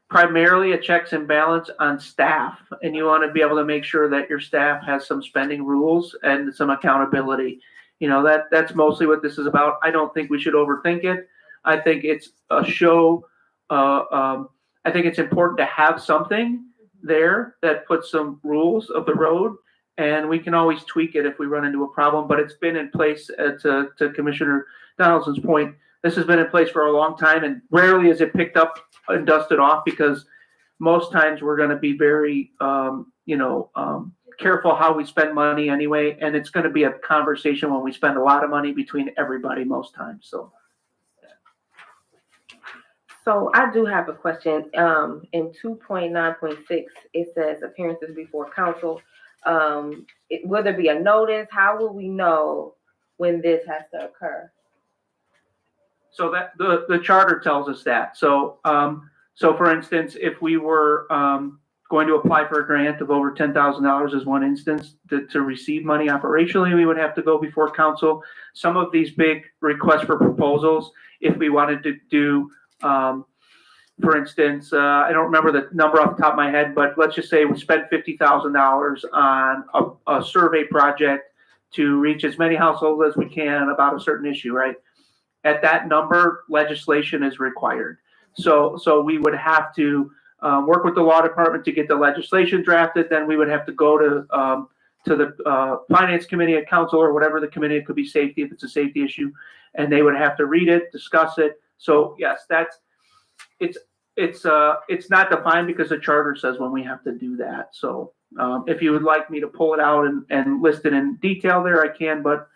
primarily a checks and balance on staff, and you want to be able to make sure that your staff has some spending rules and some accountability. You know, that's mostly what this is about. I don't think we should overthink it. I think it's a show. I think it's important to have something there that puts some rules of the road, and we can always tweak it if we run into a problem. But it's been in place, to Commissioner Donaldson's point, this has been in place for a long time, and rarely is it picked up and dusted off, because most times we're going to be very, careful how we spend money anyway, and it's going to be a conversation when we spend a lot of money between everybody most times. So I do have a question. In 2.9.6, it says appearances before council. Will there be a notice? How will we know when this has to occur? So that the charter tells us that. So for instance, if we were going to apply for a grant of over $10,000 as one instance to receive money operationally, we would have to go before council. Some of these big requests for proposals, if we wanted to do, for instance, I don't remember the number off the top of my head, but let's just say we spent $50,000 on a survey project to reach as many households as we can about a certain issue, right? At that number, legislation is required. So we would have to work with the law department to get the legislation drafted. Then we would have to go to the finance committee at council or whatever the committee, it could be safety if it's a safety issue, and they would have to read it, discuss it. So yes, it's not defined because the charter says when we have to do that. So if you would like me to pull it out and list it in detail there, I can, but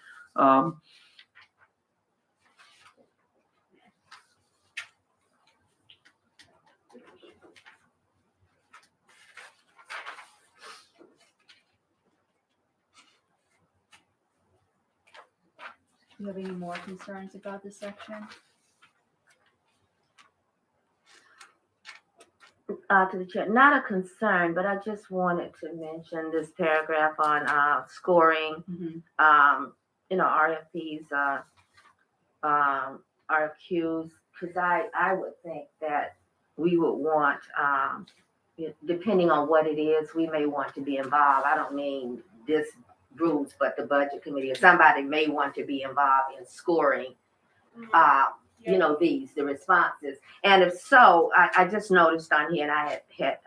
Do you have any more concerns about this section? To the chair, not a concern, but I just wanted to mention this paragraph on scoring, RFPs, RFQs, because I would think that we would want, depending on what it is, we may want to be involved. I don't mean this rules, but the budget committee, or somebody may want to be involved in scoring, the responses. And if so, I just noticed on here, and I had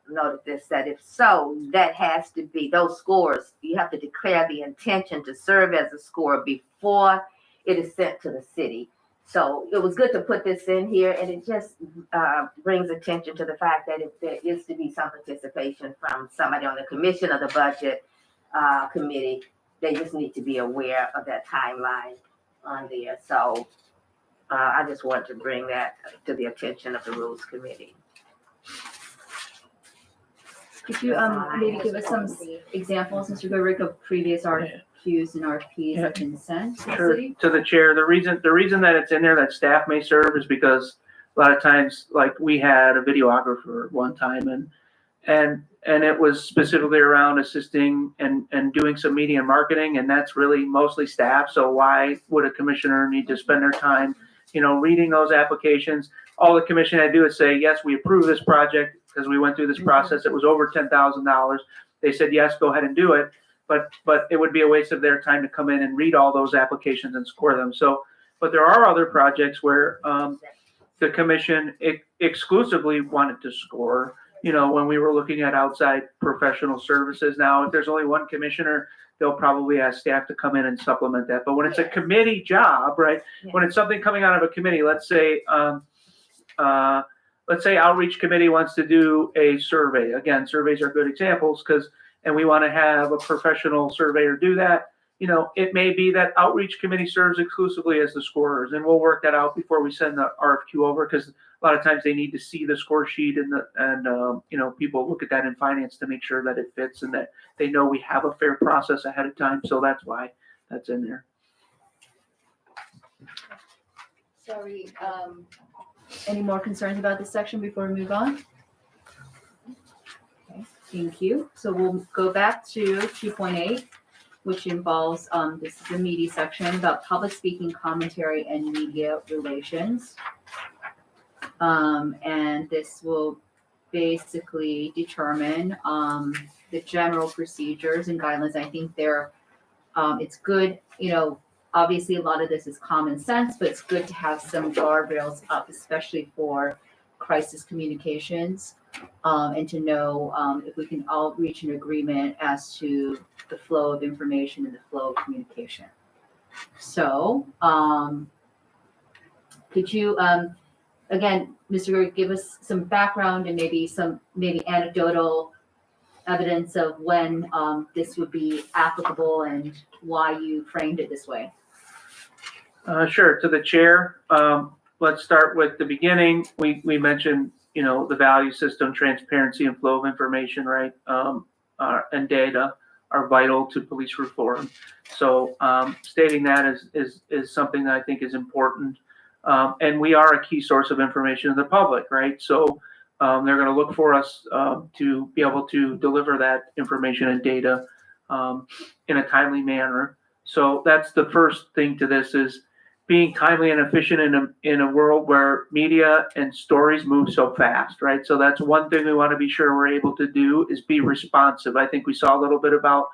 noted this, that if so, that has to be, those scores, you have to declare the intention to serve as a score before it is sent to the city. So it was good to put this in here, and it just brings attention to the fact that if there is to be some participation from somebody on the commission or the budget committee, they just need to be aware of that timeline on there. So I just want to bring that to the attention of the rules committee. Could you maybe give us some examples, Mr. Goodrick, of previous RFQs and RFPs that have been sent to the Sure. city? To the chair, the reason that it's in there that staff may serve is because a lot of times, like we had a videographer one time, and it was specifically around assisting and doing some media and marketing, and that's really mostly staff. So why would a commissioner need to spend their time, reading those applications? All the commission had to do is say, yes, we approve this project because we went through this process. It was over $10,000. They said, yes, go ahead and do it. But it would be a waste of their time to come in and read all those applications and score them. So, but there are other projects where the commission exclusively wanted to score, when we were looking at outside professional services. Now, if there's only one commissioner, they'll probably ask staff to come in and supplement that. But when it's a committee job, right? When it's something coming out of a committee, let's say outreach committee wants to do a survey. Again, surveys are good examples and we want to have a professional surveyor do that. It may be that outreach committee serves exclusively as the scorers, and we'll work that out before we send the RFQ over, because a lot of times they need to see the score sheet and people look at that in finance to make sure that it fits and that they know we have a fair process ahead of time. So that's why that's in there. Sorry, any more concerns about this section before we move on? Okay, thank you. So we'll go back to 2.8, which involves, this is the media section about public speaking, commentary, and media relations. And this will basically determine the general procedures and guidelines. I think it's good, obviously a lot of this is common sense, but it's good to have some guardrails up, especially for crisis communications, and to know if we can all reach an agreement as to the flow of information and the flow of communication. So, could you, again, Mr. Gurr, give us some background and maybe anecdotal evidence of when this would be applicable and why you framed it this way? Sure. To the chair, let's start with the beginning. We mentioned, the value system, transparency, and flow of information, right? And data are vital to police reform. So stating that is something that I think is important. And we are a key source of information to the public, right? So they're going to look for us to be able to deliver that information and data in a timely manner. So that's the first thing to this, is being timely and efficient in a world where media and stories move so fast, right? So that's one thing we want to be sure we're able to do, is be responsive. I think we saw a little bit about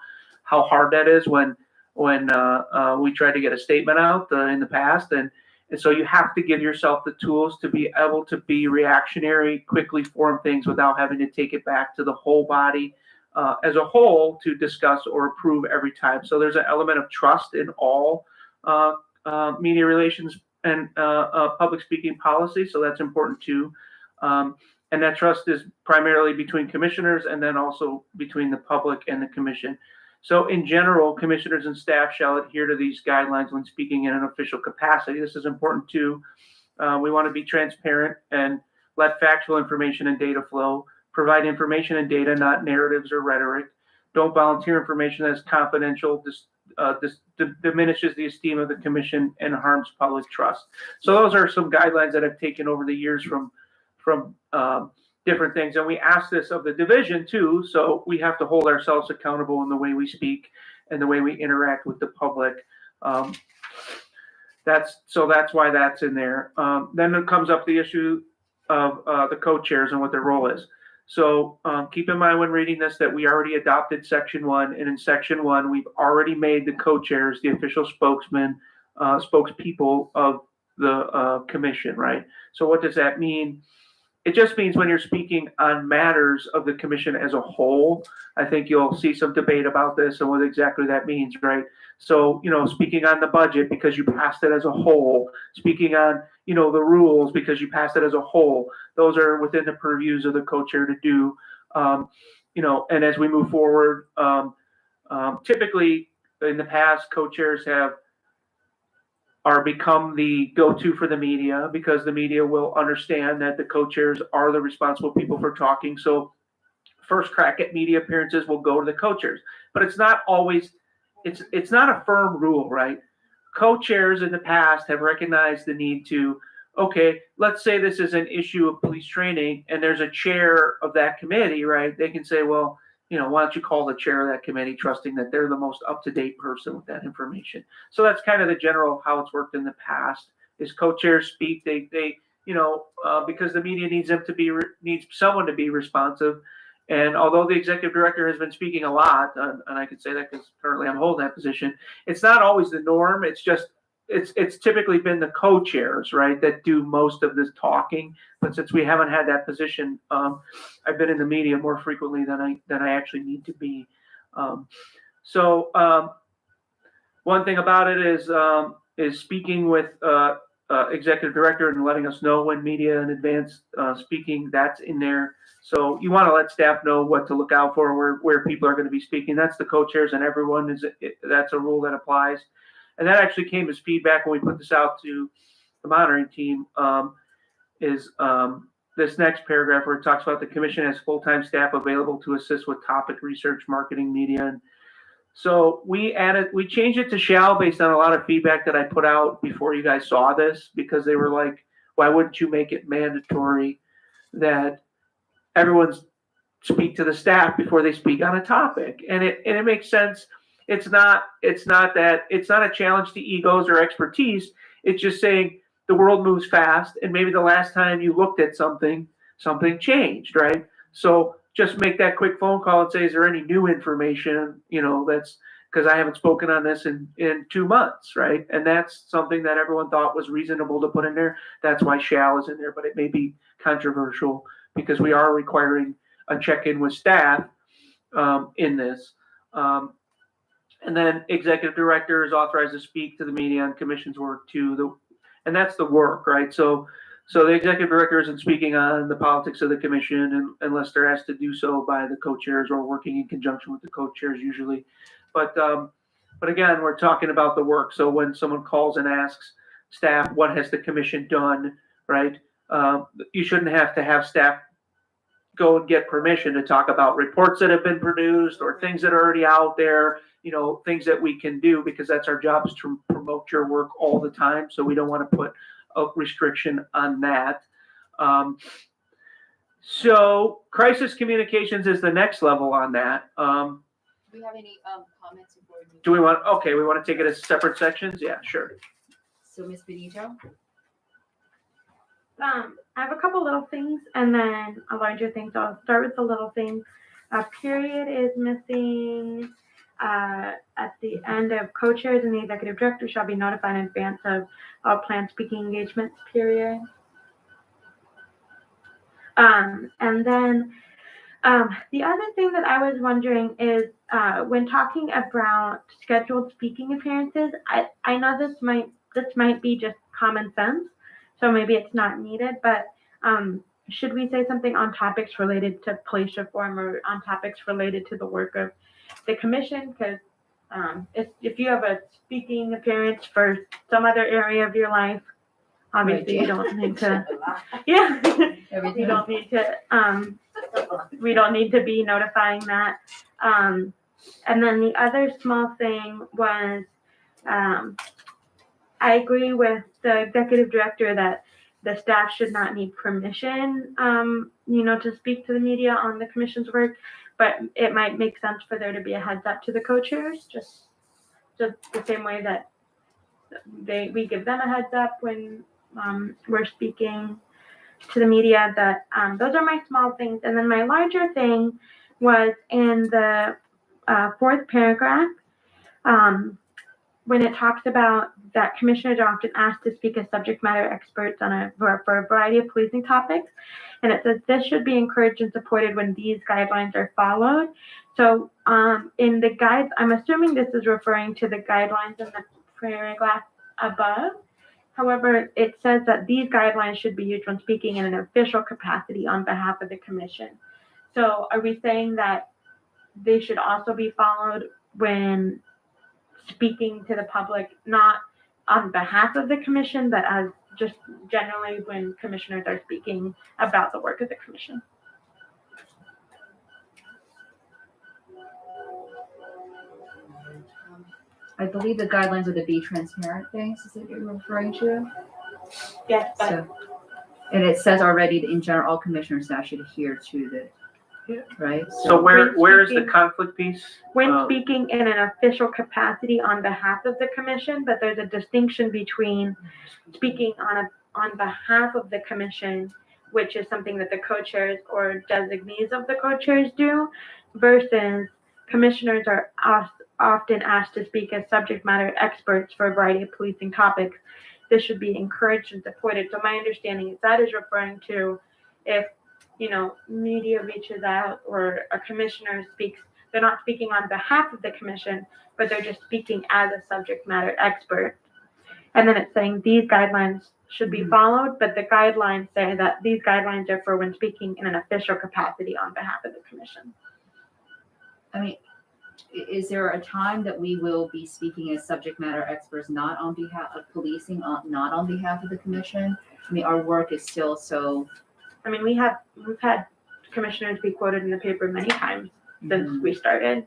how hard that is when we tried to get a statement out in the past. And so you have to give yourself the tools to be able to be reactionary, quickly form things without having to take it back to the whole body as a whole to discuss or approve every time. So there's an element of trust in all media relations and public speaking policy. So that's important too. And that trust is primarily between commissioners and then also between the public and the commission. So in general, commissioners and staff shall adhere to these guidelines when speaking in an official capacity. This is important too. We want to be transparent and let factual information and data flow. Provide information and data, not narratives or rhetoric. Don't volunteer information that's confidential. This diminishes the esteem of the commission and harms public trust. So those are some guidelines that I've taken over the years from different things. And we ask this of the division too. So we have to hold ourselves accountable in the way we speak and the way we interact with the public. That's why that's in there. Then it comes up the issue of the co-chairs and what their role is. So keep in mind when reading this that we already adopted Section 1, and in Section 1, we've already made the co-chairs the official spokespeople of the commission, right? So what does that mean? It just means when you're speaking on matters of the commission as a whole, I think you'll see some debate about this and what exactly that means, right? So, speaking on the budget because you passed it as a whole, speaking on, the rules because you passed it as a whole, those are within the purviews of the co-chair to do, and as we move forward, typically in the past, co-chairs are become the go-to for the media because the media will understand that the co-chairs are the responsible people for talking. So first crack at media appearances will go to the co-chairs, but it's not always, it's not a firm rule, right? Co-chairs in the past have recognized the need to, okay, let's say this is an issue of police training and there's a chair of that committee, right? They can say, well, why don't you call the chair of that committee, trusting that they're the most up-to-date person with that information. So that's kind of the general how it's worked in the past. Is co-chairs speak, they because the media needs someone to be responsive. And although the executive director has been speaking a lot, and I can say that because currently I'm holding that position, it's not always the norm. It's just it's typically been the co-chairs, right, that do most of this talking. But since we haven't had that position, I've been in the media more frequently than I actually need to be. So one thing about it is speaking with executive director and letting us know when media in advance speaking. That's in there. So you want to let staff know what to look out for, where people are going to be speaking. That's the co-chairs and everyone that's a rule that applies. And that actually came as feedback when we put this out to the monitoring team. This next paragraph where it talks about the commission has full-time staff available to assist with topic research, marketing, media, and so we changed it to shall based on a lot of feedback that I put out before you guys saw this, because they were like, why wouldn't you make it mandatory that everyone speak to the staff before they speak on a topic? And it makes sense. It's not a challenge to egos or expertise. It's just saying the world moves fast, and maybe the last time you looked at something changed, right? So just make that quick phone call and say, is there any new information? That's because I haven't spoken on this in 2 months, right? And that's something that everyone thought was reasonable to put in there. That's why shall is in there, but it may be controversial because we are requiring a check-in with staff in this. And then executive director is authorized to speak to the media on commission's work too. And that's the work, right? So the executive director isn't speaking on the politics of the commission unless they're asked to do so by the co-chairs or working in conjunction with the co-chairs usually. But again, we're talking about the work. So when someone calls and asks staff, what has the commission done, right? You shouldn't have to have staff go and get permission to talk about reports that have been produced or things that are already out there, things that we can do, because that's our job, is to promote your work all the time. So we don't want to put a restriction on that. So crisis communications is the next level on that. Do we have any comments before we move? Do we want to take it as separate sections? Yeah, sure. So Ms. Benito? I have a couple little things and then a larger thing. So I'll start with the little things. Period is missing at the end of co-chairs and the executive director shall be notified in advance of all planned speaking engagements, period. And then the other thing that I was wondering is when talking about scheduled speaking appearances, I know this might be just common sense, so maybe it's not needed, but should we say something on topics related to police reform or on topics related to the work of the commission? Because if you have a speaking appearance for some other area of your life, obviously you don't need to. Yeah, Everything. we don't need to be notifying that. And then the other small thing was, I agree with the executive director that the staff should not need permission, to speak to the media on the commission's work, but it might make sense for there to be a heads up to the co-chairs, just the same way that we give them a heads up when we're speaking to the media. That those are my small things. And then my larger thing was in the fourth paragraph, when it talks about that commissioners are often asked to speak as subject matter experts for a variety of policing topics. And it says this should be encouraged and supported when these guidelines are followed. So in the guides, I'm assuming this is referring to the guidelines in the paragraph above. However, it says that these guidelines should be used when speaking in an official capacity on behalf of the commission. So are we saying that they should also be followed when speaking to the public, not on behalf of the commission, but as just generally when commissioners are speaking about the work of the commission? I believe the guidelines are the Be Transparent things, is that you're referring to? Yes, but So, and it says already that in general, all commissioner staff should adhere to the, right? So where is the conflict piece? when speaking in an official capacity on behalf of the commission, but there's a distinction between speaking on behalf of the commission, which is something that the co-chairs or designees of the co-chairs do, versus commissioners are often asked to speak as subject matter experts for a variety of policing topics, this should be encouraged and supported. So my understanding is that is referring to if, media reaches out or a commissioner speaks, they're not speaking on behalf of the commission, but they're just speaking as a subject matter expert. And then it's saying these guidelines should be followed, but the guidelines say that these guidelines are for when speaking in an official capacity on behalf of the commission. I mean, is there a time that we will be speaking as subject matter experts, not on behalf of policing, not on behalf of the commission? I mean, our work is still so. I mean, we've had commissioners be quoted in the paper many times since we started.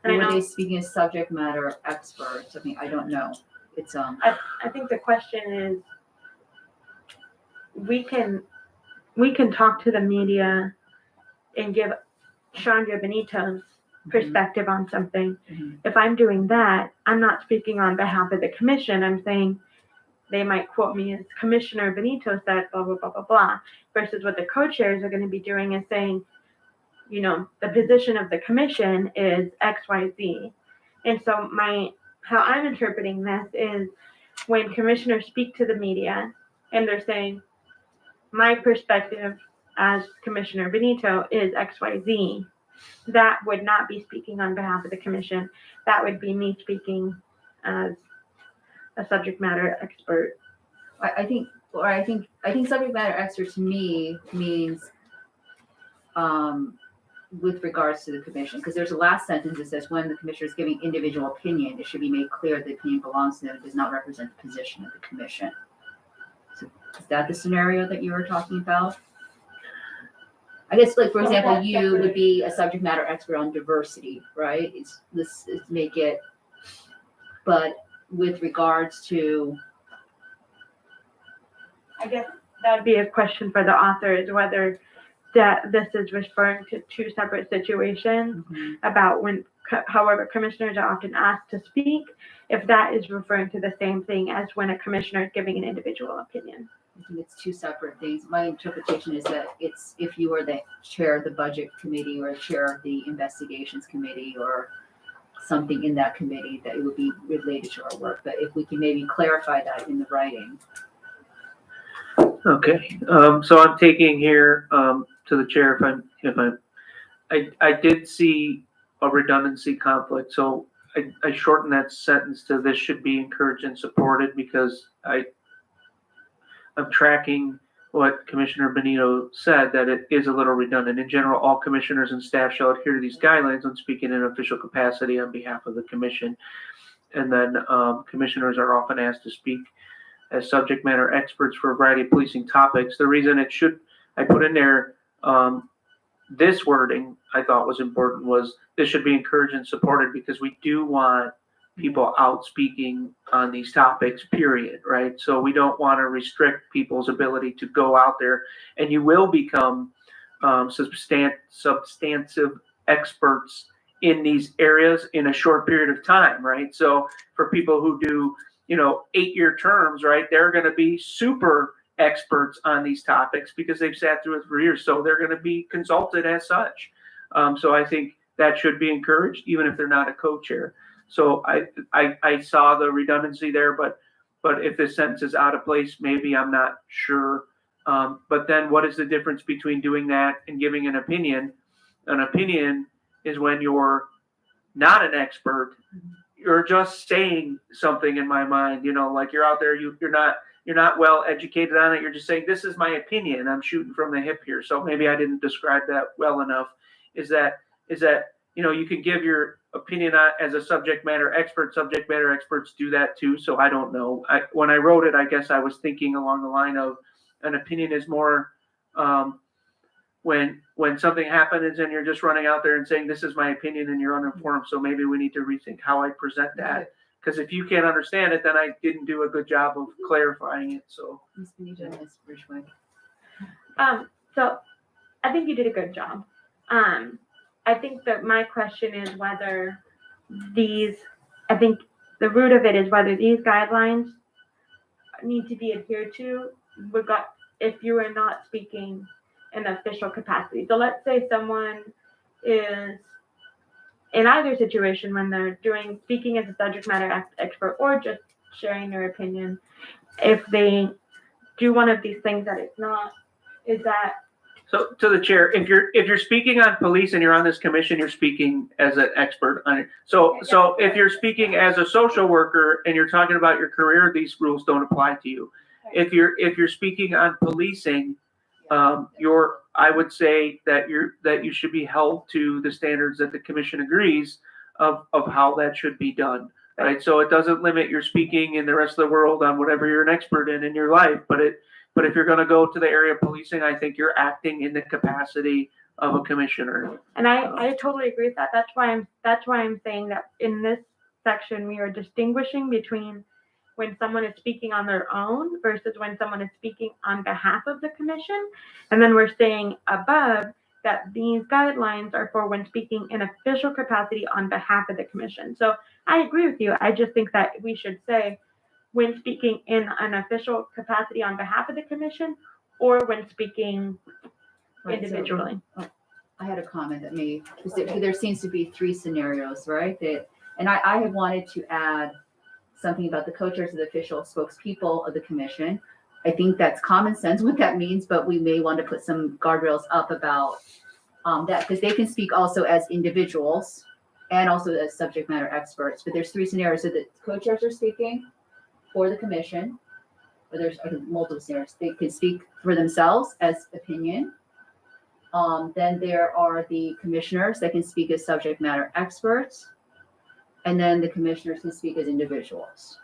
And Who I are know, they speaking as subject matter experts? I mean, I don't know. It's I think the question is, we can talk to the media and give Chandra Benito's perspective on something. Mhm. If I'm doing that, I'm not speaking on behalf of the commission. I'm saying they might quote me as Commissioner Benito said, blah, blah, blah, blah, blah, versus what the co-chairs are going to be doing is saying, the position of the commission is X, Y, Z. And so how I'm interpreting this is when commissioners speak to the media and they're saying, my perspective as Commissioner Benito is X, Y, Z, that would not be speaking on behalf of the commission. That would be me speaking as a subject matter expert. I think subject matter expert to me means with regards to the commission, because there's a last sentence that says when the commissioner is giving individual opinion, it should be made clear the opinion belongs to them and does not represent the position of the commission. So is that the scenario that you were talking about? I guess, like, for example, you would be a subject matter expert on diversity, right? Let's make it, but with regards to, I guess that would be a question for the author, is whether that this is referring to two separate situations about when, however, commissioners are often asked to speak, if that is referring to the same thing as when a commissioner is giving an individual opinion. I think it's two separate things. My interpretation is that it's if you were the chair of the budget committee or chair of the investigations committee or something in that committee, that it would be related to our work. But if we can maybe clarify that in the writing. Okay, so I'm taking here, to the chair, I did see a redundancy conflict, so I shortened that sentence to this should be encouraged and supported, because I'm tracking what Commissioner Benito said, that it is a little redundant. In general, all commissioners and staff shall adhere to these guidelines when speaking in official capacity on behalf of the commission. And then, commissioners are often asked to speak as subject matter experts for a variety of policing topics. The reason I put in there, this wording I thought was important, was this should be encouraged and supported, because we do want people out speaking on these topics, period, right? So we don't want to restrict people's ability to go out there, and you will become substantive experts in these areas in a short period of time, right? So for people who do 8-year terms, right, they're going to be super experts on these topics because they've sat through it for years. So they're going to be consulted as such. So I think that should be encouraged, even if they're not a co-chair. So I saw the redundancy there, but if this sentence is out of place, maybe I'm not sure. But then what is the difference between doing that and giving an opinion? An opinion is when you're not an expert. You're just saying something, in my mind, like you're out there, you're not well educated on it. You're just saying, this is my opinion. I'm shooting from the hip here. So maybe I didn't describe that well enough. Is that you can give your opinion as a subject matter expert. Subject matter experts do that too. So I don't know. When I wrote it, I guess I was thinking along the line of an opinion is more when something happens and you're just running out there and saying, this is my opinion, and you're uninformed. So maybe we need to rethink how I present that. Because if you can't understand it, then I didn't do a good job of clarifying it. So, Ms. Benito, Ms. Ridgway. So I think you did a good job. I think that my question is whether I think the root of it is whether these guidelines need to be adhered to if you are not speaking in official capacity. So let's say someone is in either situation when they're speaking as a subject matter expert or just sharing their opinion, if they do one of these things that it's not, is that So to the chair, if you're speaking on police and you're on this commission, you're speaking as an expert on it. So if you're speaking as a social worker and you're talking about your career, these rules don't apply to you. If you're speaking on policing, I would say that you should be held to the standards that the commission agrees of how that should be done. Right. So it doesn't limit your speaking in the rest of the world on whatever you're an expert in your life, but if you're going to go to the area of policing, I think you're acting in the capacity of a commissioner. And I totally agree with that. That's why I'm saying that in this section we are distinguishing between when someone is speaking on their own versus when someone is speaking on behalf of the commission. And then we're saying above that these guidelines are for when speaking in official capacity on behalf of the commission. So I agree with you. I just think that we should say when speaking in an official capacity on behalf of the commission or when speaking individually. I had a comment that there seems to be three scenarios, right? And I had wanted to add something about the co-chairs of the official spokespeople of the commission. I think that's common sense what that means, but we may want to put some guardrails up about that, because they can speak also as individuals and also as subject matter experts. But there's three scenarios. So the co-chairs are speaking for the commission, or there's multiple scenarios. They can speak for themselves as opinion. Then there are the commissioners that can speak as subject matter experts. And then the commissioners can speak as individuals.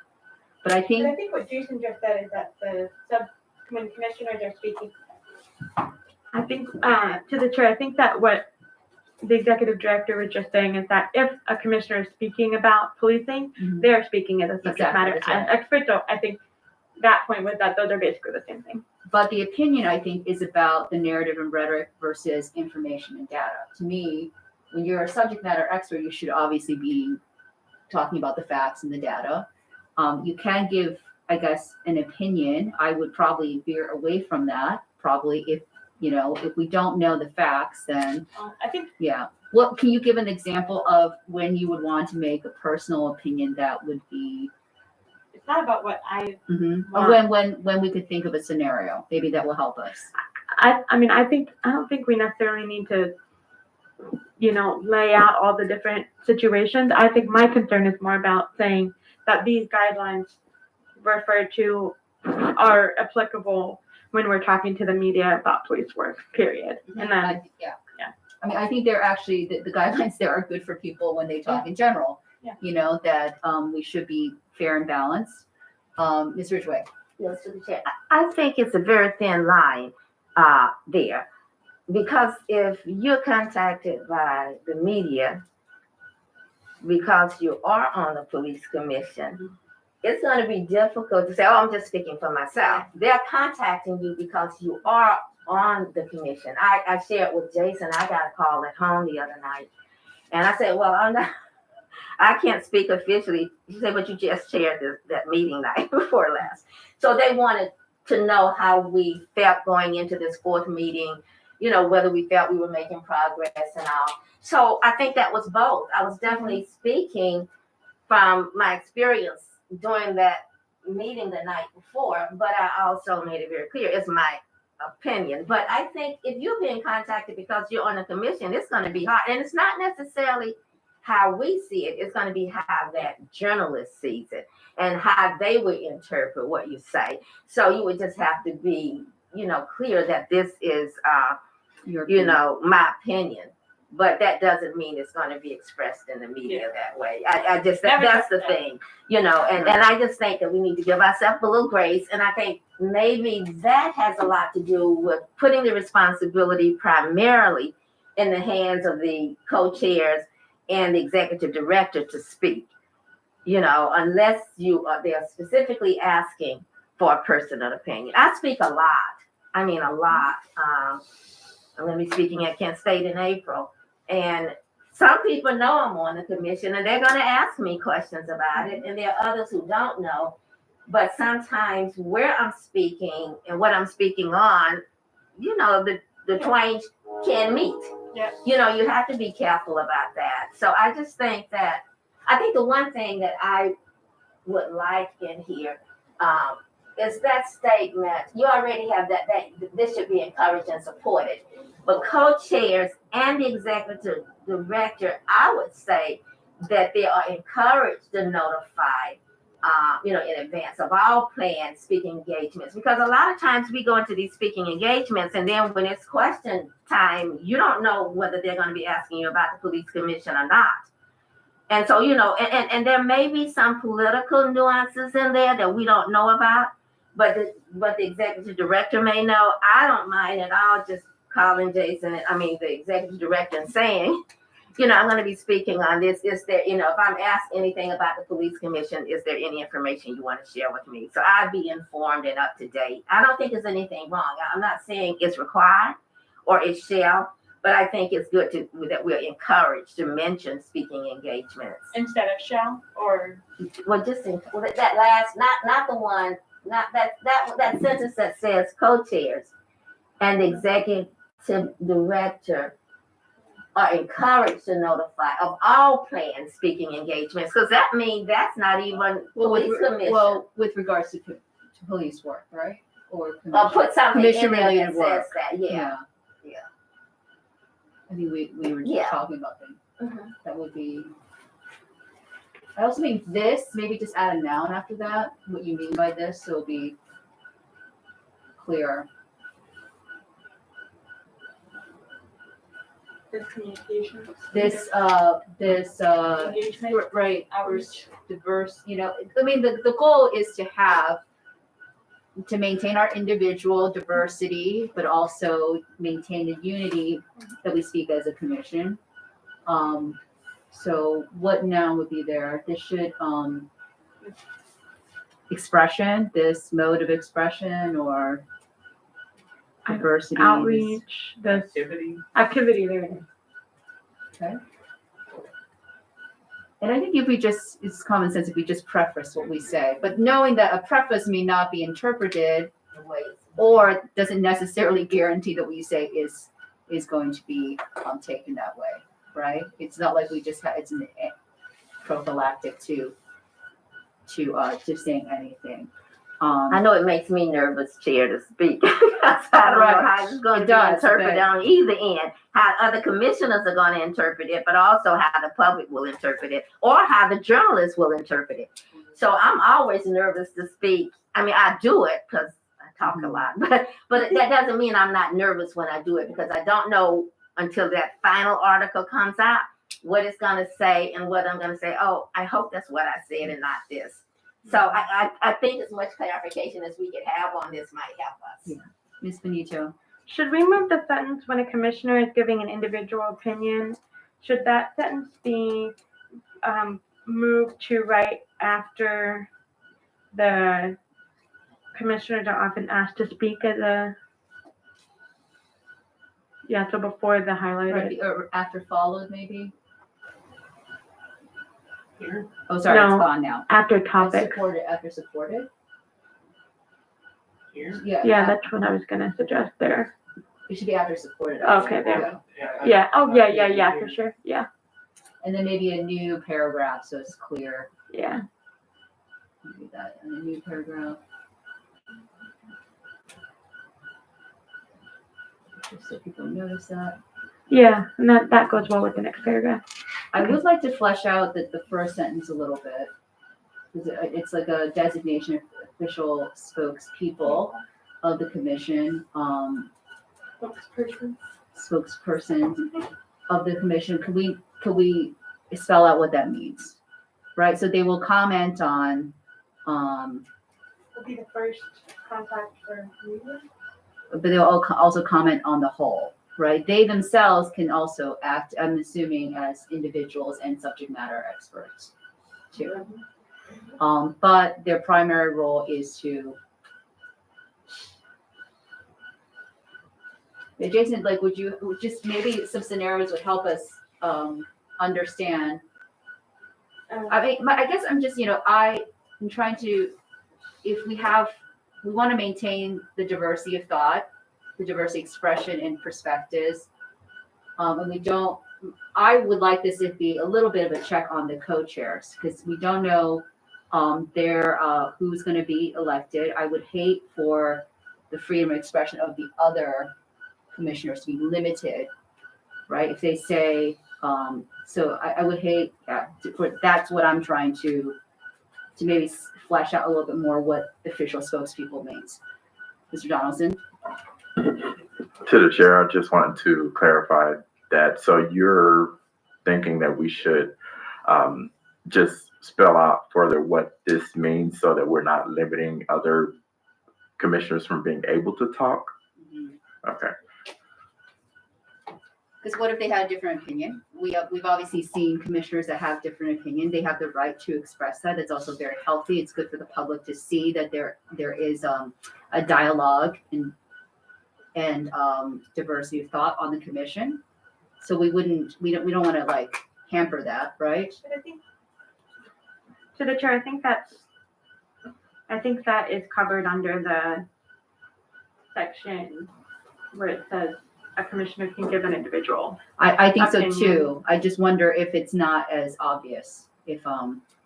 But I think what Jason just said is that when commissioners are speaking, I think to the chair, I think that what the executive director was just saying is that if a commissioner is speaking about policing, they are speaking as a subject matter expert. So I think that point was that those are basically the same thing. But the opinion, I think, is about the narrative and rhetoric versus information and data. To me, when you're a subject matter expert, you should obviously be talking about the facts and the data. You can give, I guess, an opinion. I would probably veer away from that. Probably if we don't know the facts, then I think, yeah. What can you give an example of when you would want to make a personal opinion that would be? it's not about what I Or when we could think of a scenario, maybe that will help us. I don't think we necessarily need to, lay out all the different situations. I think my concern is more about saying that these guidelines refer to are applicable when we're talking to the media about police work, period. And then, I mean, I think they're actually, the guidelines there are good for people when they talk in general. Yeah. That we should be fair and balanced. Ms. Ridgway. Yes, to the chair. I think it's a very thin line there. Because if you're contacted by the media because you are on the police commission, it's going to be difficult to say, oh, I'm just speaking for myself. They're contacting you because you are on the commission. I shared with Jason, I got a call at home the other night. And I said, well, I can't speak officially. She said, but you just chaired that meeting night before last. So they wanted to know how we felt going into this fourth meeting, whether we felt we were making progress and all. So I think that was both. I was definitely speaking from my experience during that meeting the night before, but I also made it very clear it's my opinion. But I think if you're being contacted because you're on a commission, it's going to be hard. And it's not necessarily how we see it. It's going to be how that journalist sees it and how they would interpret what you say. So you would just have to be, clear that this is, my opinion. But that doesn't mean it's going to be expressed in the media that way. I just, that's the thing, and I just think that we need to give ourselves a little grace. And I think maybe that has a lot to do with putting the responsibility primarily in the hands of the co-chairs and the executive director to speak, unless they're specifically asking for a personal opinion. I speak a lot. I mean, a lot. I'm going to be speaking at Kent State in April. And some people know I'm on the commission and they're going to ask me questions about it. And there are others who don't know. But sometimes where I'm speaking and what I'm speaking on, the twain can meet. Yeah. You know, you have to be careful about that. So I just think that, I think the one thing that I would like in here, is that statement, you already have that this should be encouraged and supported. But co-chairs and the executive director, I would say that they are encouraged to notify, in advance of all planned speaking engagements. Because a lot of times we go into these speaking engagements and then when it's question time, you don't know whether they're going to be asking you about the police commission or not. And so, and there may be some political nuances in there that we don't know about, but the executive director may know. I don't mind at all just calling the executive director and saying, I'm going to be speaking on this. Is there, if I'm asked anything about the police commission, is there any information you want to share with me? So I'd be informed and up to date. I don't think there's anything wrong. I'm not saying it's required or it shall, but I think it's good that we're encouraged to mention speaking engagements. Instead of shall, or? Well, that last, not the one, not that sentence that says co-chairs and the executive director are encouraged to notify of all planned speaking engagements, because that means that's not even police commission. Well, with regards to police work, right? Or Put something in there that commission-related says work. that, yeah. I think we were just Yeah. talking about that. Mhm. That would be. I also mean this, maybe just add a noun after that, what you mean by this, so it'll be clear. This communication. This, Engagement. right, Outreach. diverse, the goal is to maintain our individual diversity, but also maintain the unity that we speak as a commission. So what noun would be there? This should, expression, this mode of expression or diversity. Outreach, this activity, there it is. Okay. And I think it's common sense if we just preface what we say, but knowing that a preface may not be interpreted or doesn't necessarily guarantee that what you say is going to be taken that way, right? It's not like we just have, it's an prophylactic to saying anything. I know it makes me nervous, Chair, to speak. I don't know how it's going to be interpreted on either end, how other commissioners are going to interpret it, but also how the public will interpret it, or how the journalists will interpret it. So I'm always nervous to speak. I mean, I do it because I talk a lot, but that doesn't mean I'm not nervous when I do it, because I don't know until that final article comes out what it's going to say and what I'm going to say. Oh, I hope that's what I said and not this. So I think as much clarification as we could have on this might help us. Yeah. Ms. Benito. Should we move the sentence when a commissioner is giving an individual opinion? Should that sentence be moved to right after the commissioners are often asked to speak as a, so before the highlighted. Right, or after followed, maybe? Oh, sorry, No. it's gone now. After topic. After supported? Here? Yeah, that's what I was gonna suggest there. It should be after supported. Okay, there. Yeah, yeah, for sure, yeah. And then maybe a new paragraph, so it's clear. Yeah. Maybe that, and a new paragraph. Just so people notice that. Yeah, and that goes well with the next paragraph. I would like to flesh out the first sentence a little bit. Because it's like a designation of official spokespeople of the commission, spokesperson of the commission. Could we spell out what that means? Right, so they will comment on, Will be the first contact for media. but they'll also comment on the whole, right? They themselves can also act, I'm assuming, as individuals and subject matter experts too. But their primary role is to. Jason, would you just maybe some scenarios would help us understand. I guess I'm just, I'm trying to, if we want to maintain the diversity of thought, the diversity expression and perspectives, And we don't, I would like this to be a little bit of a check on the co-chairs, because we don't know, who's gonna be elected. I would hate for the freedom of expression of the other commissioners to be limited, right? If they say, so I would hate that, that's what I'm trying to maybe flesh out a little bit more what official spokespeople means. Mr. Donaldson? To the chair, I just wanted to clarify that. So you're thinking that we should just spell out further what this means so that we're not limiting other commissioners from being able to talk? Okay. Because what if they had a different opinion? We've obviously seen commissioners that have different opinion. They have the right to express that. It's also very healthy. It's good for the public to see that there is a dialogue and diversity of thought on the commission. So we don't want to like hamper that, right? But I think, to the chair, I think that is covered under the section where it says a commissioner can give an individual. I think so Opinion. too. I just wonder if it's not as obvious. If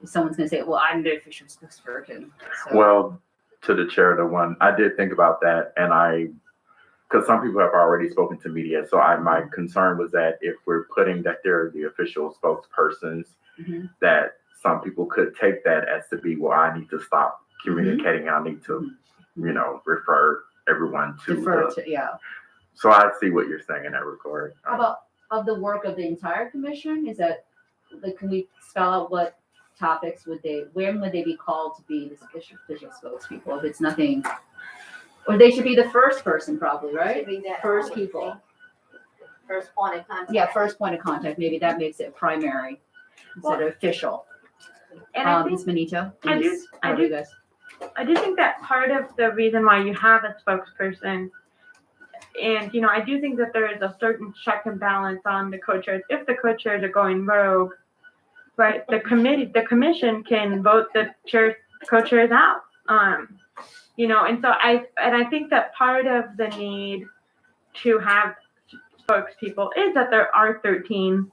someone's gonna say, well, I'm the official spokesperson. So. Well, to the chair, I did think about that, and because some people have already spoken to media, so my concern was that if we're putting that they're the official spokespersons, Mhm. that some people could take that as to be, well, I need to stop communicating. I need to, refer everyone to Defer to, yeah. So I see what you're saying in that regard. How about of the work of the entire commission? Is that, like, can we spell out what topics when would they be called to be the official spokespeople? If it's nothing, or they should be the first person probably, right? Should be that First always people. thing. First point of contact. Yeah, first point of contact. Maybe that makes it primary instead of official. And I think, Ms. Benito? I do- Ms. I do- Rodriguez? I do think that part of the reason why you have a spokesperson, and I do think that there is a certain check and balance on the co-chairs. If the co-chairs are going rogue, right, the commission can vote the co-chairs out. And so I think that part of the need to have spokespeople is that there are 13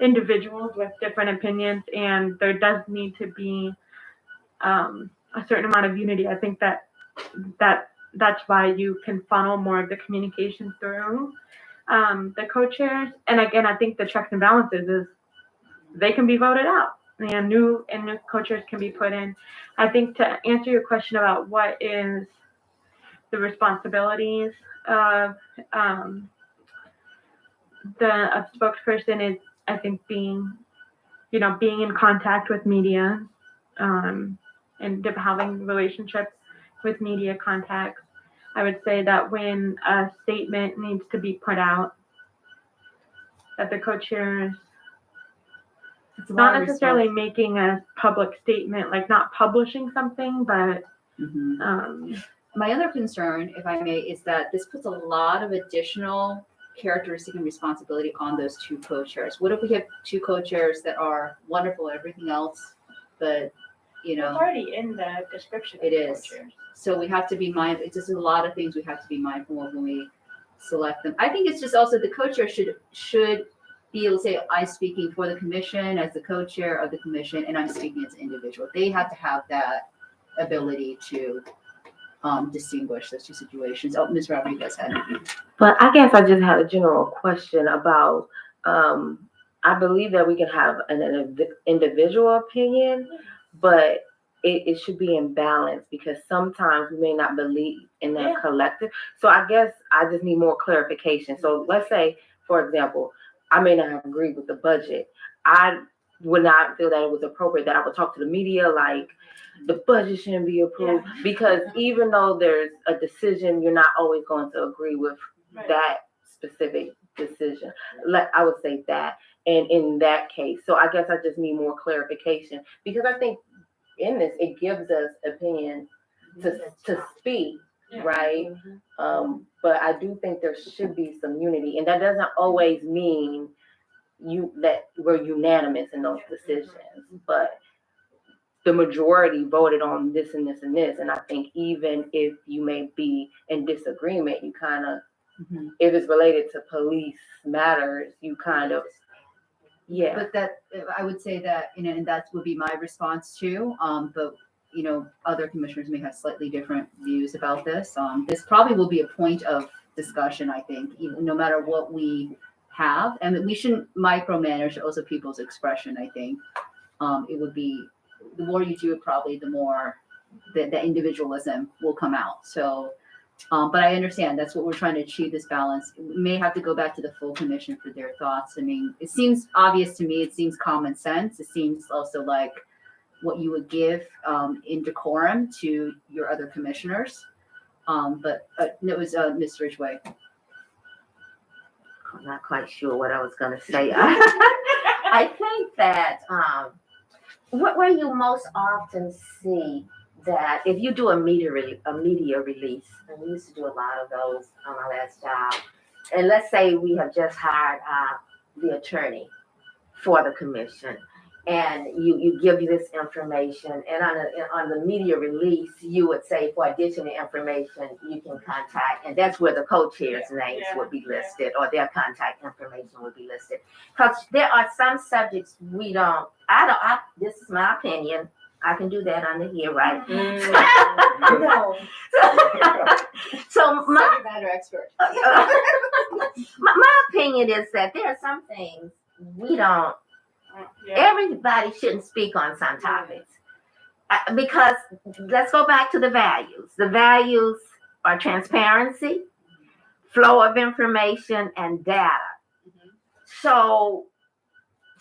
individuals with different opinions, and there does need to be a certain amount of unity. I think that's why you can funnel more of the communication through the co-chairs. And again, I think the checks and balances is they can be voted out, and new co-chairs can be put in. I think to answer your question about what is the responsibilities of a spokesperson is, I think, being in contact with media, and having relationships with media contacts. I would say that when a statement needs to be put out, that the co-chairs, it's not necessarily making a public statement, like not publishing something, but Mhm. My other concern, if I may, is that this puts a lot of additional characteristic and responsibility on those two co-chairs. What if we have two co-chairs that are wonderful at everything else, but it's already in the description. It is. So we have to be mindful. It's just a lot of things we have to be mindful of when we select them. I think it's just also the co-chair should be able to say, I'm speaking for the commission as the co-chair of the commission, and I'm speaking as an individual. They have to have that ability to distinguish those two situations. Oh, Ms. Rodriguez had. But I guess I just had a general question about, I believe that we can have an individual opinion, but it should be in balance, because sometimes we may not believe in that collective. So I guess I just need more clarification. So let's say, for example, I may not have agreed with the budget. I would not feel that it was appropriate that I would talk to the media like the budget shouldn't be approved, because even though there's a decision, you're not always going to agree with that specific decision. I would say that. And in that case, so I guess I just need more clarification, because I think in this, it gives us opinion to speak, right? But I do think there should be some unity, and that doesn't always mean that we're unanimous in those decisions, but the majority voted on this and this and this. And I think even if you may be in disagreement, you kind of Mhm. If it's related to police matters, you kind of, yeah. But that, I would say that, and that would be my response too. But, other commissioners may have slightly different views about this. This probably will be a point of discussion, I think, no matter what we have. And we shouldn't micromanage also people's expression, I think. It would be, the more you do it, probably the more the individualism will come out. So, but I understand that's what we're trying to achieve, this balance. We may have to go back to the full commission for their thoughts. I mean, it seems obvious to me. It seems common sense. It seems also like what you would give in decorum to your other commissioners. But it was Ms. Ridgway. I'm not quite sure what I was gonna say. I think that, where you most often see that if you do a media release, and we used to do a lot of those on my last job, and let's say we have just hired the attorney for the commission, and you give you this information, and on the media release, you would say for additional information, you can contact, and that's where the co-chairs' names would be listed, or their contact information would be listed. Because there are some subjects we don't, this is my opinion, I can do that under here, right? No. So my Subject matter expert. my opinion is that there are some things we don't, everybody shouldn't speak on some topics. Because let's go back to the values. The values are transparency, flow of information, and data. So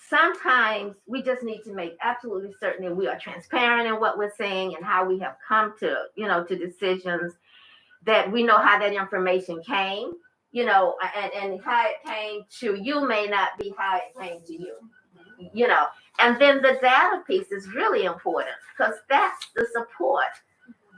sometimes we just need to make absolutely certain that we are transparent in what we're saying and how we have come to, to decisions, that we know how that information came, and how it came to you may not be how it came to you, And then the data piece is really important because that's the support.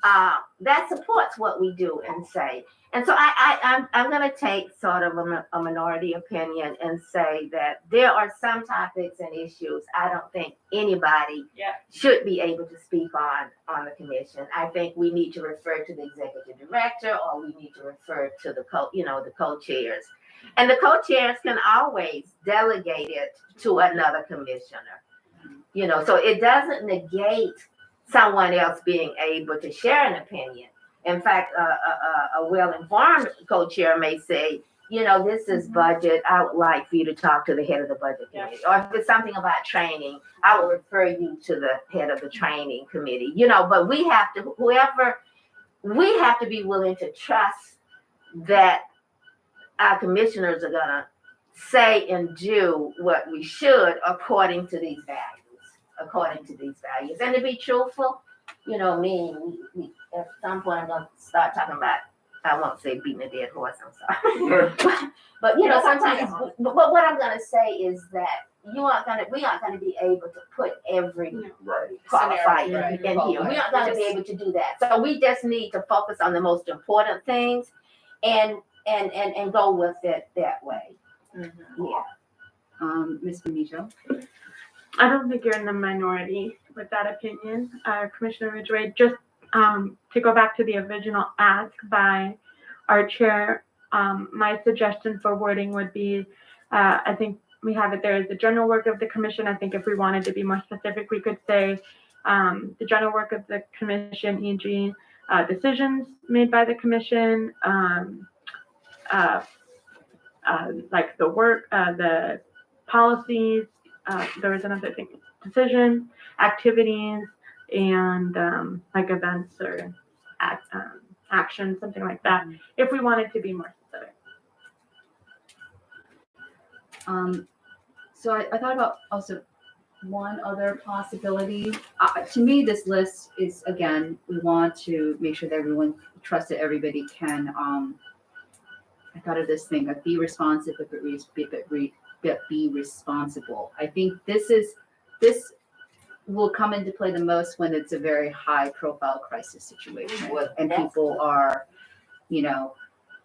That supports what we do and say. And so I'm going to take sort of a minority opinion and say that there are some topics and issues I don't think anybody should be able to speak on the commission. I think we need to refer to the executive director, or we need to refer to the co-chairs. And the co-chairs can always delegate it to another commissioner. So it doesn't negate someone else being able to share an opinion. In fact, a well-informed co-chair may say, this is budget. I would like for you to talk to the head of the budget committee. Or if it's something about training, I will refer you to the head of the training committee. But we have to be willing to trust that our commissioners are gonna say and do what we should according to these values. And to be truthful, me at some point I'm gonna start talking about, I won't say beating a dead horse, I'm sorry. but sometimes, but what I'm gonna say is that we aren't gonna be able to put every qualifier in here. We aren't gonna be able to do that. So we just need to focus on the most important things and go with it that way. Mr. Mijo. I don't think you're in the minority with that opinion, Commissioner Ridgway. Just to go back to the original ask by our chair, my suggestion for wording would be, I think we have it there as the general work of the commission. I think if we wanted to be more specific, we could say the general work of the commission, e.g. Decisions made by the commission, like the work, the policies, there was another thing, decisions, activities, and like events or actions, something like that, if we wanted to be more specific. So I thought about also one other possibility. To me, this list is, again, we want to make sure that everyone trusts that everybody can, I thought of this thing, like be responsive, but be responsible. I think this will come into play the most when it's a very high profile crisis situation and people are,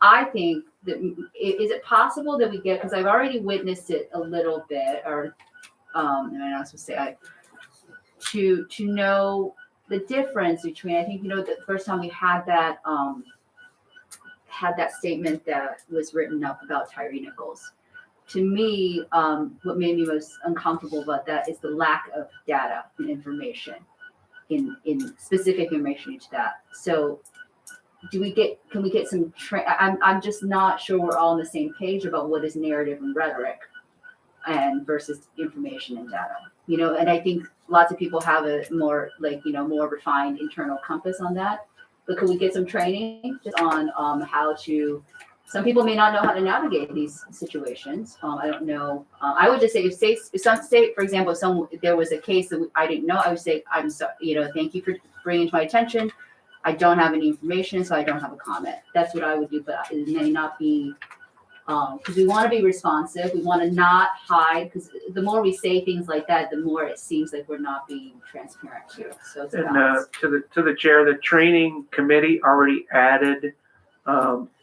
I think that, is it possible that we get, because I've already witnessed it a little bit, or, and I'm not supposed to say, to know the difference between, I think, the first time we had that, had that statement that was written up about Tyree Nichols. To me, what made me most uncomfortable about that is the lack of data and information in specific information to that. So can we get some I'm just not sure we're all on the same page about what is narrative and rhetoric and versus information and data. You know, and I think lots of people have a more more refined internal compass on that. But could we get some training just on how to? Some people may not know how to navigate these situations. I don't know. I would just say if some say, for example, if there was a case that I didn't know, I would say, I'm sorry, thank you for bringing it to my attention. I don't have any information, so I don't have a comment. That's what I would do, but it may not be, because we want to be responsive. We want to not hide, because the more we say things like that, the more it seems like we're not being transparent too. So it's a And balance. to the chair, the training committee already added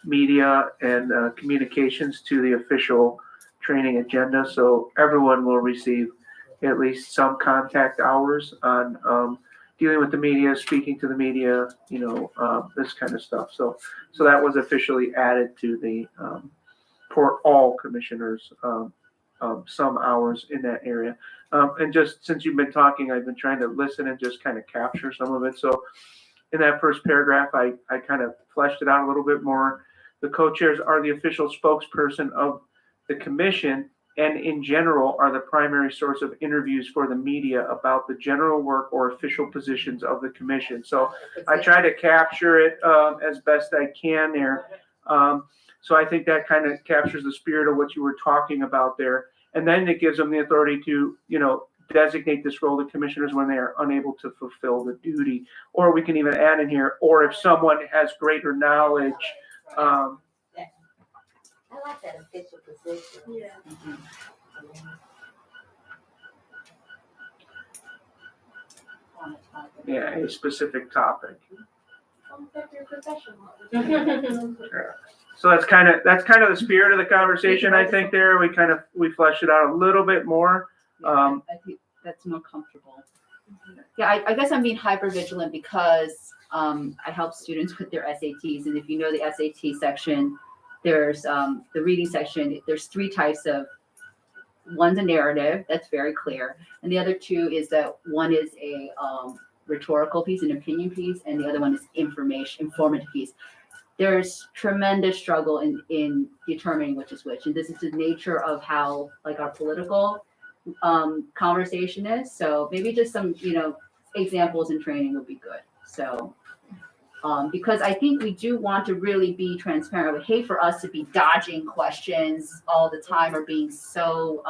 media and communications to the official training agenda, so everyone will receive at least some contact hours on dealing with the media, speaking to the media, this kind of stuff. So that was officially added to the for all commissioners, some hours in that area. And just since you've been talking, I've been trying to listen and just kind of capture some of it. So in that first paragraph, I kind of fleshed it out a little bit more. The co-chairs are the official spokesperson of the commission and in general are the primary source of interviews for the media about the general work or official positions of the commission. So I try to capture it as best I can there. So I think that kind of captures the spirit of what you were talking about there. And then it gives them the authority to, designate this role to commissioners when they are unable to fulfill the duty. Or we can even add in here, or if someone has greater knowledge. I like that official position. Yeah. Yeah, a specific topic. Sounds like you're professional. So that's kind of the spirit of the conversation. I think there we fleshed it out a little bit more. I think that's more comfortable. Yeah, I guess I'm being hyper vigilant because I help students with their SATs, and if you know the SAT section, there's the reading section. There's 3 types of. One's a narrative, that's very clear, and the other 2 is that one is a rhetorical piece, an opinion piece, and the other one is informative piece. There's tremendous struggle in determining which is which, and this is the nature of how our political conversation is. So maybe just some examples in training would be good. So because I think we do want to really be transparent. I would hate for us to be dodging questions all the time or being so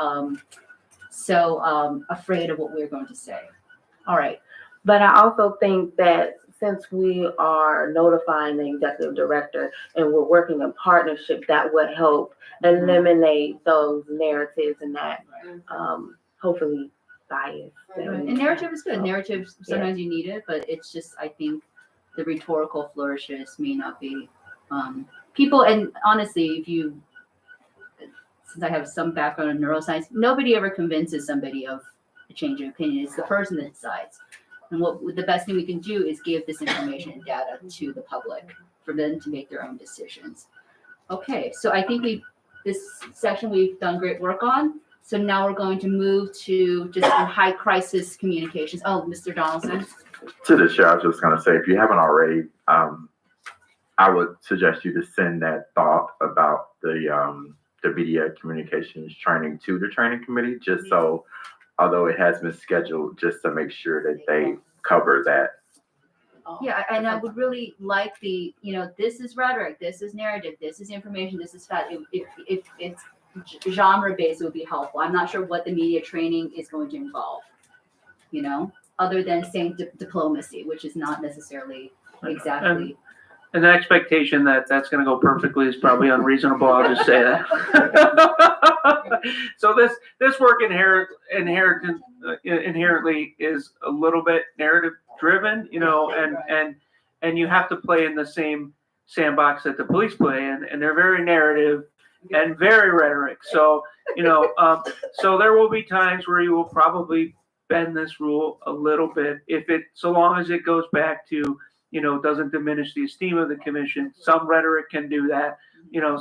afraid of what we're going to say. All right. But I also think that since we are notifying the executive director and we're working in partnership, that would help eliminate those narratives and that hopefully bias. And narrative is good. Narrative, sometimes you need it, but it's just, I think the rhetorical flourishes may not be people. And honestly, since I have some background in neuroscience, nobody ever convinces somebody of a change of opinion. It's the person that decides. And the best thing we can do is give this information and data to the public for them to make their own decisions. Okay, so I think this section we've done great work on. So now we're going to move to just high crisis communications. Oh, Mr. Donaldson. To the chair, I was just going to say, if you haven't already, I would suggest you to send that thought about the media communications training to the training committee, just so, although it has been scheduled, just to make sure that they cover that. Yeah, and I would really like this is rhetoric, this is narrative, this is information, this is fact. If it's genre based, it would be helpful. I'm not sure what the media training is going to involve, other than saying diplomacy, which is not necessarily exactly. And the expectation that that's going to go perfectly is probably unreasonable. I'll just say that. So this work inherently is a little bit narrative driven, and you have to play in the same sandbox that the police play in, and they're very narrative and very rhetoric. So so there will be times where you will probably bend this rule a little bit, so long as it goes back to doesn't diminish the esteem of the commission. Some rhetoric can do that.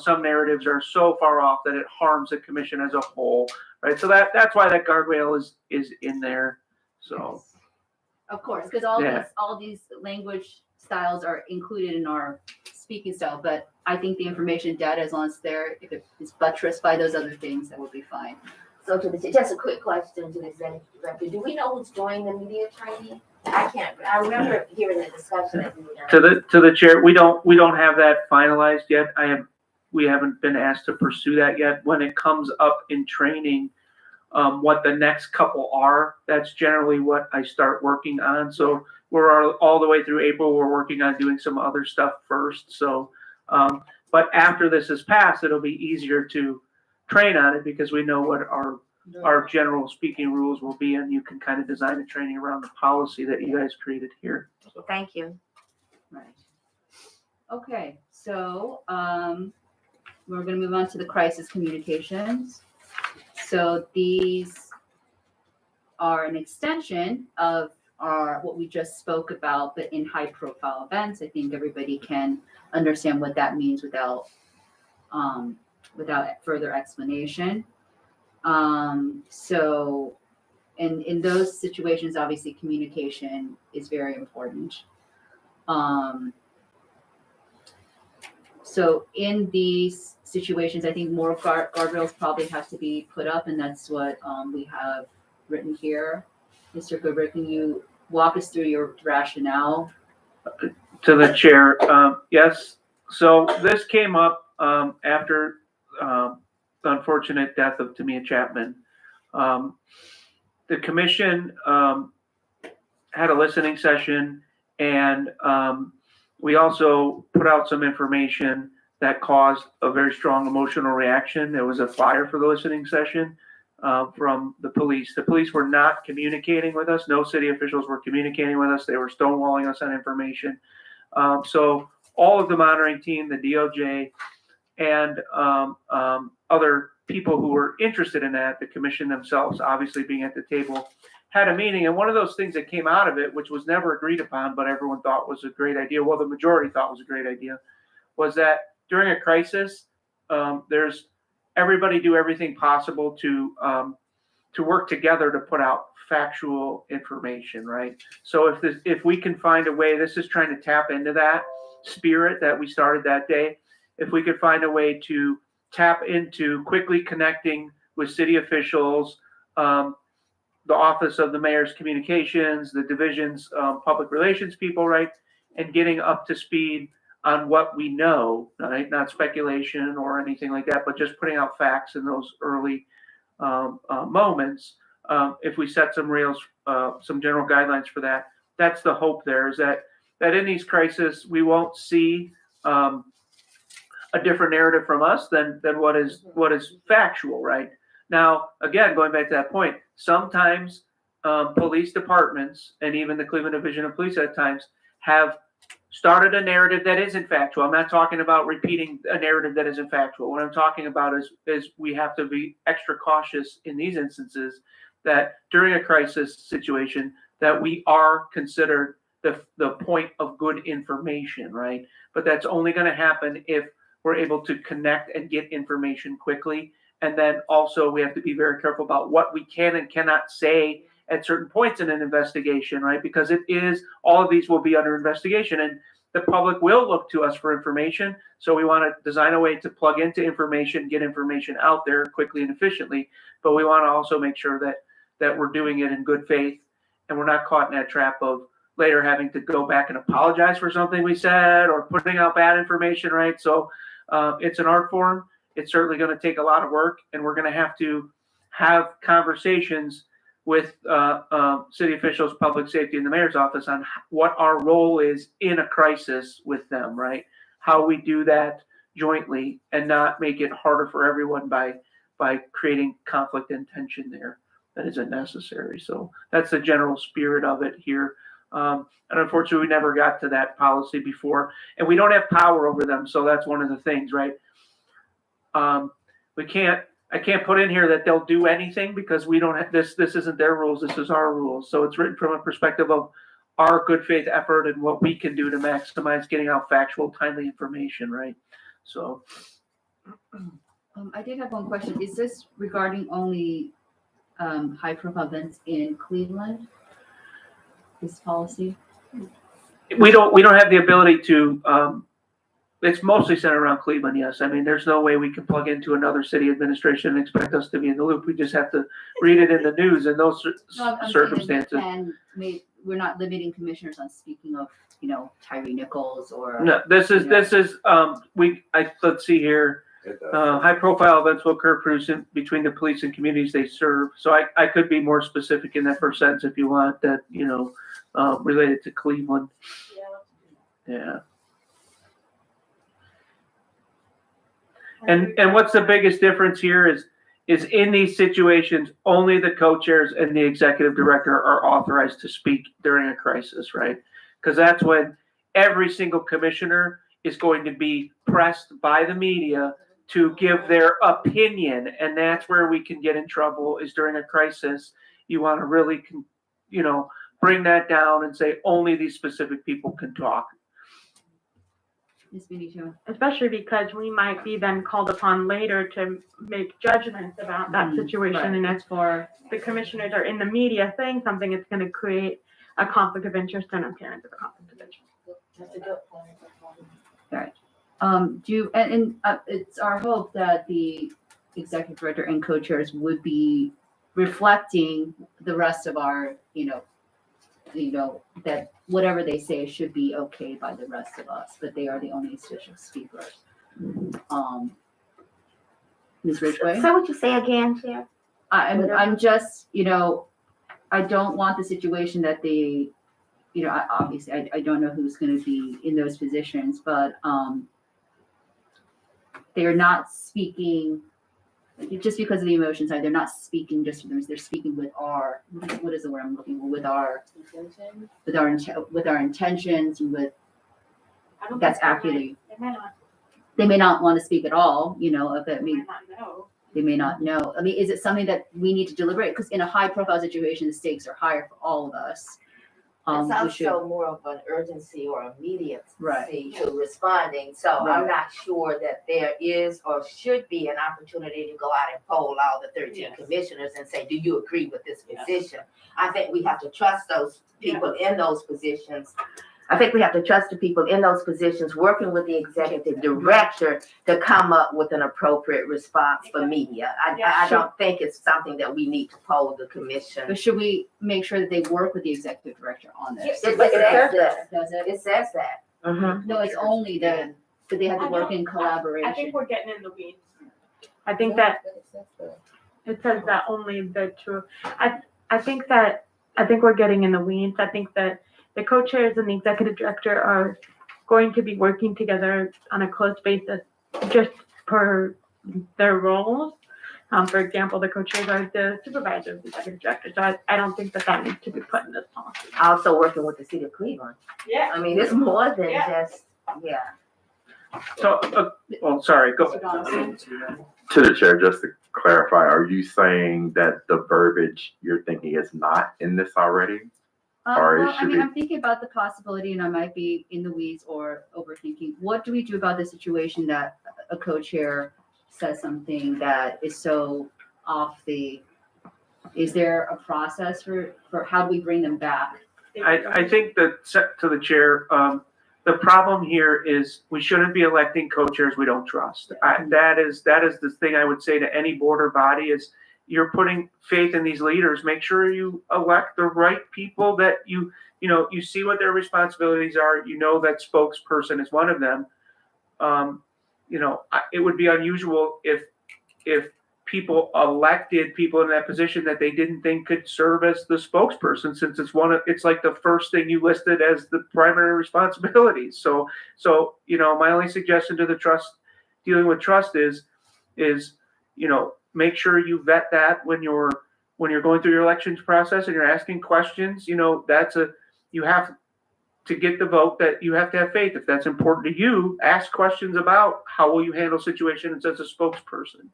Some narratives are so far off that it harms the commission as a whole, right? So that's why that guardrail is in there. So, of course, because all these language styles are included in our speaking style, but I think the information data, as long as it's there, if it is buttressed by those other things, that would be fine. So just a quick question to the executive director. Do we know who's joining the media training? I remember hearing the discussion that we were doing. To the chair, we don't have that finalized yet. We haven't been asked to pursue that yet. When it comes up in training, what the next couple are, that's generally what I start working on. So we're all the way through April. We're working on doing some other stuff first. So, but after this is passed, it'll be easier to train on it because we know what our general speaking rules will be, and you can kind of design a training around the policy that you guys created here. So. Thank you. Right. Okay, so we're going to move on to the crisis communications. So these are an extension of what we just spoke about, but in high profile events. I think everybody can understand what that means without further explanation. So in those situations, obviously communication is very important. So in these situations, I think more guardrails probably have to be put up, and that's what we have written here. Mr. Goodrick, can you walk us through your rationale? To the chair, yes. So this came up after the unfortunate death of Tamia Chapman. The commission had a listening session, and we also put out some information that caused a very strong emotional reaction. There was a flyer for the listening session from the police. The police were not communicating with us. No city officials were communicating with us. They were stonewalling us on information. So all of the monitoring team, the DOJ, and other people who were interested in that, the commission themselves, obviously being at the table, had a meeting. And one of those things that came out of it, which was never agreed upon, but everyone thought was a great idea, well, the majority thought was a great idea, was that during a crisis, there's everybody do everything possible to work together to put out factual information, right? So if we can find a way, this is trying to tap into that spirit that we started that day. If we could find a way to tap into quickly connecting with city officials, the office of the mayor's communications, the division's public relations people, right? And getting up to speed on what we know, right? Not speculation or anything like that, but just putting out facts in those early moments. If we set some rails, some general guidelines for that, that's the hope there, is that in these crises, we won't see a different narrative from us than what is factual, right? Now, again, going back to that point, sometimes police departments and even the Cleveland Division of Police at times have started a narrative that isn't factual. I'm not talking about repeating a narrative that isn't factual. What I'm talking about is we have to be extra cautious in these instances that during a crisis situation that we are considered the point of good information, right? But that's only going to happen if we're able to connect and get information quickly. And then also we have to be very careful about what we can and cannot say at certain points in an investigation, right? Because all of these will be under investigation and the public will look to us for information. So we want to design a way to plug into information, get information out there quickly and efficiently. But we want to also make sure that we're doing it in good faith and we're not caught in that trap of later having to go back and apologize for something we said or putting out bad information, right? So it's an art form. It's certainly going to take a lot of work, and we're going to have conversations with city officials, public safety, and the mayor's office on what our role is in a crisis with them, right? How we do that jointly and not make it harder for everyone by creating conflict and tension there that isn't necessary. So that's the general spirit of it here. And unfortunately, we never got to that policy before, and we don't have power over them. So that's one of the things, right? I can't put in here that they'll do anything because we don't have this isn't their rules. This is our rules. So it's written from a perspective of our good faith effort and what we can do to maximize getting out factual, timely information, right? So. I did have one question. Is this regarding only high profile events in Cleveland? This policy? We don't have the ability to, it's mostly centered around Cleveland, yes. I mean, there's no way we can plug into another city administration and expect us to be in the loop. We just have to read it in the news in those circumstances. And we're not limiting commissioners on speaking of, Tyree Nichols or. No, let's see here. High profile events will occur between the police and communities they serve. So I could be more specific in that first sentence if you want that, related to Cleveland. Yeah. And what's the biggest difference here is in these situations, only the co-chairs and the executive director are authorized to speak during a crisis, right? Because that's when every single commissioner is going to be pressed by the media to give their opinion. And that's where we can get in trouble is during a crisis. You want to really, bring that down and say only these specific people can talk. Especially because we might be then called upon later to make judgments about that situation. Right. And if the commissioners are in the media saying something, it's going to create a conflict of interest and appearance of a conflict of interest. That's a good point. Right. It's our hope that the executive director and co-chairs would be reflecting the rest of our, that whatever they say should be okay by the rest of us, but they are the only official speakers. Ms. Ridgway? So what you say again, Chair? I'm just, I don't want the situation that they, obviously I don't know who's going to be in those positions, but they're not speaking just because of the emotions. They're not speaking just for them. They're speaking with our, what is the word I'm looking for? With our intentions and with, that's actually, they may not want to speak at all, if it means. They may not know. I mean, is it something that we need to deliberate? Because in a high profile situation, the stakes are higher for all of us. It's also more of an urgency or immediacy Right. to responding. So Right. I'm not sure that there is or should be an opportunity to go out and poll all the 13 commissioners and say, do you agree with this position? I think we have to trust those people in those positions. I think we have to trust the people in those positions working with the executive director to come up with an appropriate response for media. I don't think it's something that we need to poll the commission. But should we make sure that they work with the executive director on this? It says that. Does it? It says that. No, it's only that they have to work in collaboration. I think we're getting in the weeds. I think that it says that only the two. I think we're getting in the weeds. I think that the co-chairs and the executive director are going to be working together on a close basis just per their roles. For example, the co-chairs are the supervisors, the executive director. So I don't think that needs to be put in this policy. Also working with the city of Cleveland. Yeah. I mean, it's more than just, So, sorry, go. To the chair, just to clarify, are you saying that the verbiage you're thinking is not in this already? Or it should be- I'm thinking about the possibility, and I might be in the weeds or overthinking. What do we do about the situation that a co-chair says something that is so off the? Is there a process for how do we bring them back? I think that, to the chair, the problem here is we shouldn't be electing co-chairs we don't trust. That is the thing I would say to any board or body is you're putting faith in these leaders. Make sure you elect the right people that you see what their responsibilities are. That spokesperson is one of them. It would be unusual if people elected people in that position that they didn't think could serve as the spokesperson, since it's like the first thing you listed as the primary responsibilities. So my only suggestion to the dealing with trust is make sure you vet that when you're going through your elections process and you're asking questions. You have to get the vote that you have to have faith. If that's important to you, ask questions about how will you handle situations as a spokesperson.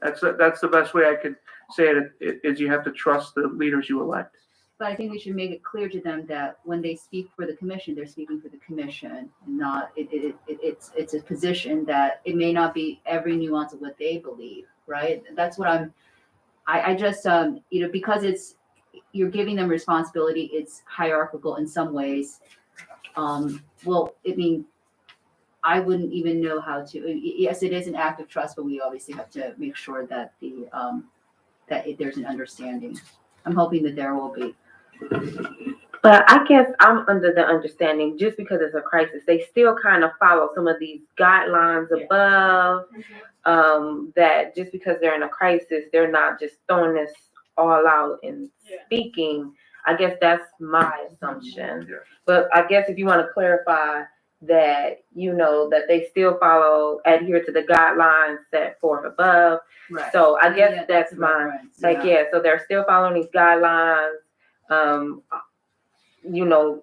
That's the best way I could say it is you have to trust the leaders you elect. But I think we should make it clear to them that when they speak for the commission, they're speaking for the commission, and not, it's a position that it may not be every nuance of what they believe, right? That's what I just, because you're giving them responsibility, it's hierarchical in some ways. I wouldn't even know how to, yes, it is an act of trust, but we obviously have to make sure that there's an understanding. I'm hoping that there will be. But I guess I'm under the understanding, just because it's a crisis, they still kind of follow some of these guidelines above. That just because they're in a crisis, they're not just throwing this all out and speaking. I guess that's my assumption. Yeah. But I guess if you want to clarify that, that they still adhere to the guidelines set forth above. Right. So I guess that's a my, reference, so they're still following these guidelines.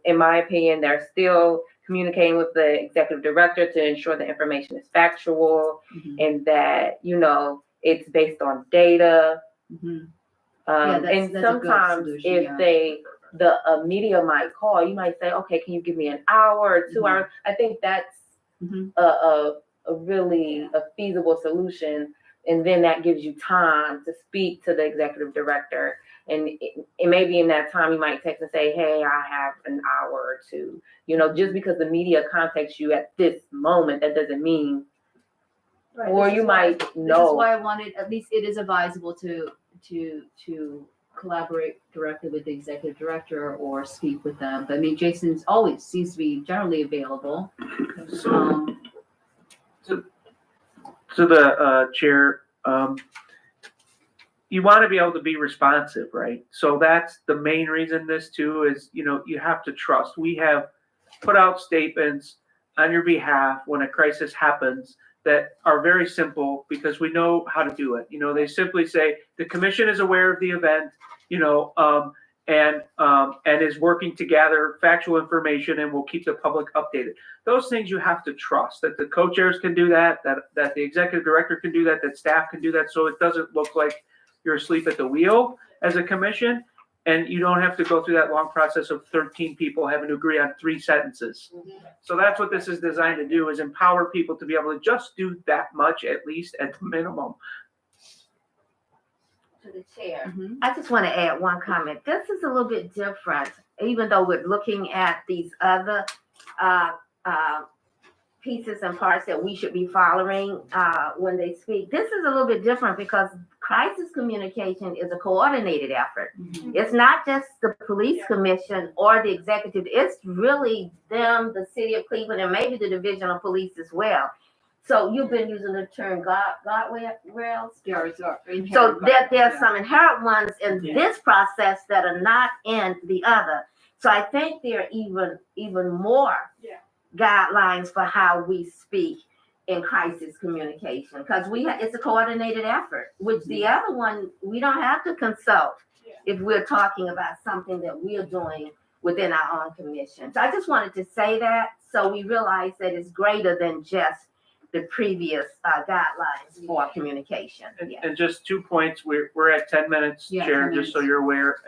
In my opinion, they're still communicating with the executive director to ensure the information is factual, Mhm. and that, it's based on data. Mhm. And that's a good sometimes solution, if yeah. the media might call, you might say, okay, can you give me an hour or 2 Mhm. hours? I think that's Mhm. a really a feasible solution. And then that gives you time to speak to the executive director. And it may be in that time you might text and say, hey, I have an hour or two. Just because the media contacts you at this moment, that doesn't mean, Right, or you might This is know. why I wanted, at least it is advisable to collaborate directly with the executive director or speak with them. But I mean, Jason's always seems to be generally available. To the chair, you want to be able to be responsive, right? So that's the main reason this too is, you have to trust. We have put out statements on your behalf when a crisis happens that are very simple because we know how to do it. They simply say the commission is aware of the event, and is working to gather factual information and will keep the public updated. Those things you have to trust that the co-chairs can do that the executive director can do that staff can do that, so it doesn't look like you're asleep at the wheel as a commission, and you don't have to go through that long process of 13 people having to agree on 3 sentences. So that's what this is designed to do, is empower people to be able to just do that much, at least at the minimum. To the chair. Mhm. I just want to add one comment. This is a little bit different, even though we're looking at these other pieces and parts that we should be following when they speak. This is a little bit different because crisis communication is a coordinated effort. Mhm. It's not just the police commission or the executive. It's really them, the city of Cleveland, and maybe the division of police as well. So you've been using the term guardrails. So there are some inherent ones in this process that are not in the other. So I think there are even more guidelines for how we speak in crisis communication, because it's a coordinated effort, which the other one, we don't have to consult if we're talking about something that we're doing within our own commission. So I just wanted to say that so we realize that it's greater than just the previous guidelines for communication. And just 2 points, we're at 10 minutes, Yeah, Chair, 10 just so minutes. you're aware.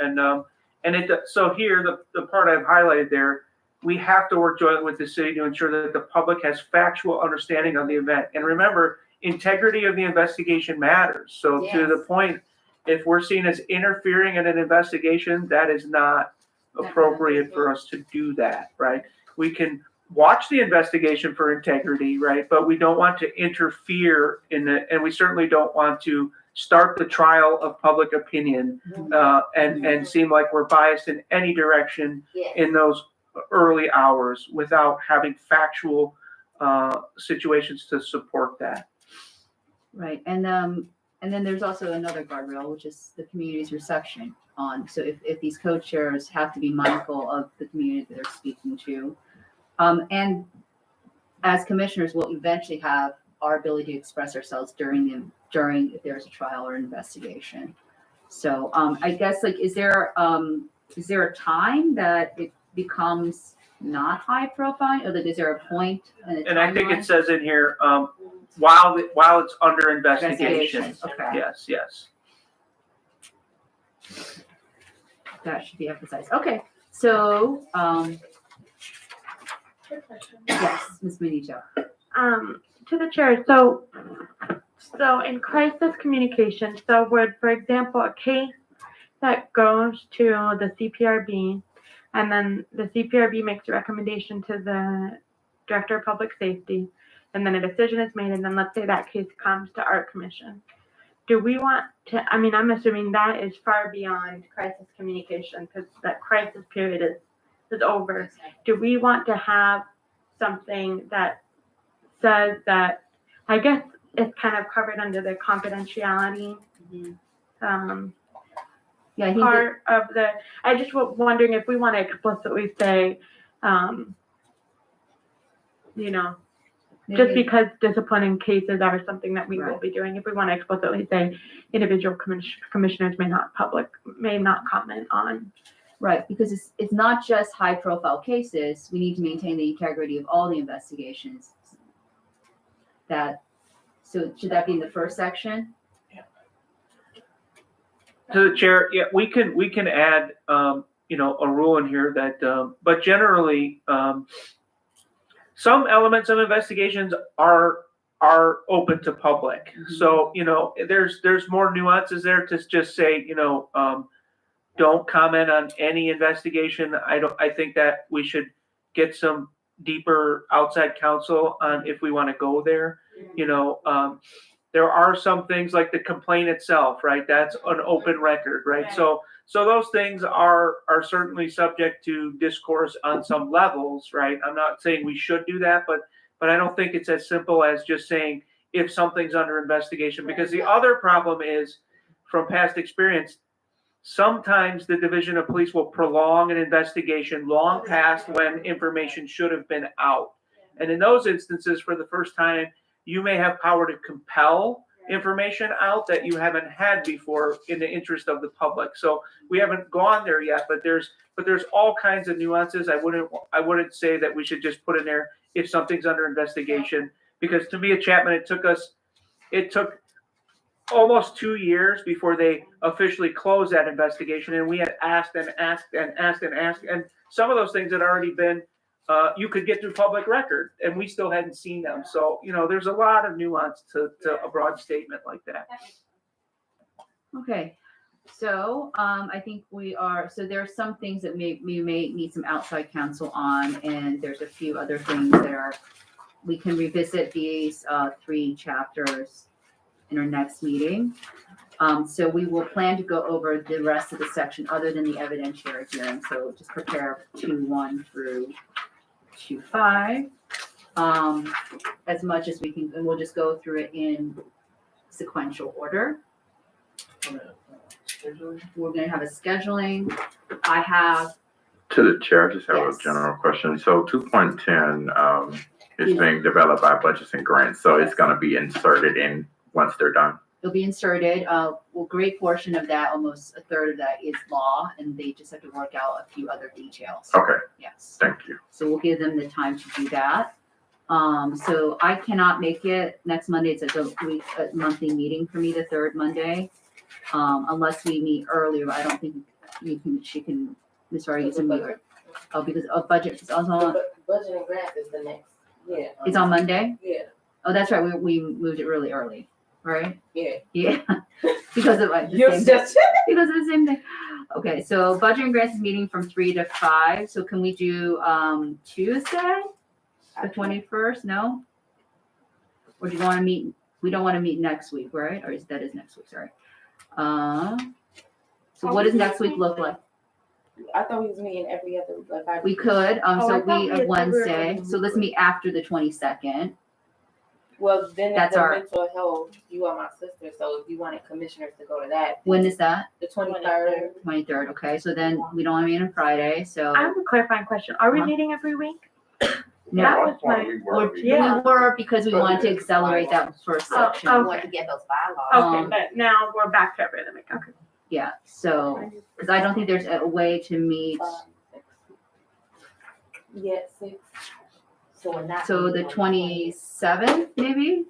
So here, the part I've highlighted there, we have to work jointly with the city to ensure that the public has factual understanding of the event. And remember, integrity of the investigation matters. So to the point, if we're seen as interfering in an investigation, that is not appropriate for us to do that, right? We can watch the investigation for integrity, right? But we don't want to interfere in it, and we certainly don't want to start the trial of public opinion and seem like we're biased in any direction in those early hours without having factual situations to support that. Right, and then there's also another guardrail, which is the community's reception on. So if these co-chairs have to be mindful of the community that they're speaking to, and as commissioners, we'll eventually have our ability to express ourselves during if there's a trial or investigation. So I guess is there a time that it becomes not high profile, or is there a point? And I think it says in here, while it's under investigation. Okay. Yes. that should be emphasized. Okay, so, yes, Ms. Benito. To the chair, so in crisis communication, so would, for example, a case that goes to the CPRB, and then the CPRB makes a recommendation to the Director of Public Safety, and then a decision is made, and then let's say that case comes to our commission. Do we want to, I mean, I'm assuming that is far beyond crisis communication, because that crisis period is over. Do we want to have something that says that, I guess it's kind of covered under the confidentiality Yeah, I think that, part of the, I just was wondering if we want to explicitly say, you know, just maybe, because disciplining cases are something that we will be doing, if we want to explicitly say individual commissioners may not comment on. right, because it's not just high profile cases. We need to maintain the integrity of all the investigations. So should that be in the first section? To the chair, yeah, we can add, a rule in here that, but generally, some elements of investigations are open to public. So, there's more nuances there to just say, don't comment on any investigation. I think that we should get some deeper outside counsel on if we want to go there. There are some things like the complaint itself, right? That's an open record, right? So those things are certainly subject to discourse on some levels, right? I'm not saying we should do that, but I don't think it's as simple as just saying if something's under investigation, because the other problem is, from past experience, sometimes the Division of Police will prolong an investigation long past when information should have been out. And in those instances, for the first time, you may have power to compel information out that you haven't had before in the interest of the public. So we haven't gone there yet, but there's all kinds of nuances. I wouldn't say that we should just put in there if something's under investigation, because to me at Chapman, it took almost 2 years before they officially closed that investigation, and we had asked and asked and asked and asked, and some of those things had already been you could get through public record, and we still hadn't seen them. So, there's a lot of nuance to a broad statement like that. Okay, so I think so there are some things that we may need some outside counsel on, and there's a few other things that we can revisit these 3 chapters in our next meeting. So we will plan to go over the rest of the section other than the evidentiary hearing. So just prepare 2:1 through 2:5 as much as we can, and we'll just go through it in sequential order. We're going to have a scheduling. I have. To the chair, I just have Yes. a general question. So 2.10 is being developed by budgets and grants, so it's going to be inserted in once they're done. It'll be inserted. Great portion of that, almost a third of that, is law, and they just have to work out a few other details. Okay, Yes. thank you. So we'll give them the time to do that. So I cannot make it next Monday. It's a monthly meeting for me, the 3rd Monday. Unless we meet earlier, I don't think she can, Ms. Vargas can meet. Oh, because of budget is also on, Budget and grant is the next, yeah. it's on Monday? Yeah. Oh, that's right. We moved it really early, right? Yeah. Yeah. Because of You're just. because of the same thing. Okay, so budget and grants is meeting from 3 to 5. So can we do Tuesday, the 21st? No? Or do you want to meet? We don't want to meet next week, right? Or that is next week? Sorry. So what does next week look like? I thought we was meeting every other, like. We could. I So thought we we have had said we were Wednesday. going to So let's meet after the 22nd. Well, then That's the our- mental health, you are my sister, so if you wanted commissioners to go to that. When is that? The 23rd. 23rd. Okay. So then we don't want to meet on Friday. So I have a clarifying question. Are we Uh-huh. meeting every week? no. That was my, We were because we wanted to accelerate that first Oh, section. oh. We want to get those bylaws. okay, but now we're back to every other week. Okay. Yeah. So because I don't think there's a way to meet. Yeah, 6. So we're not. So the 27th, maybe?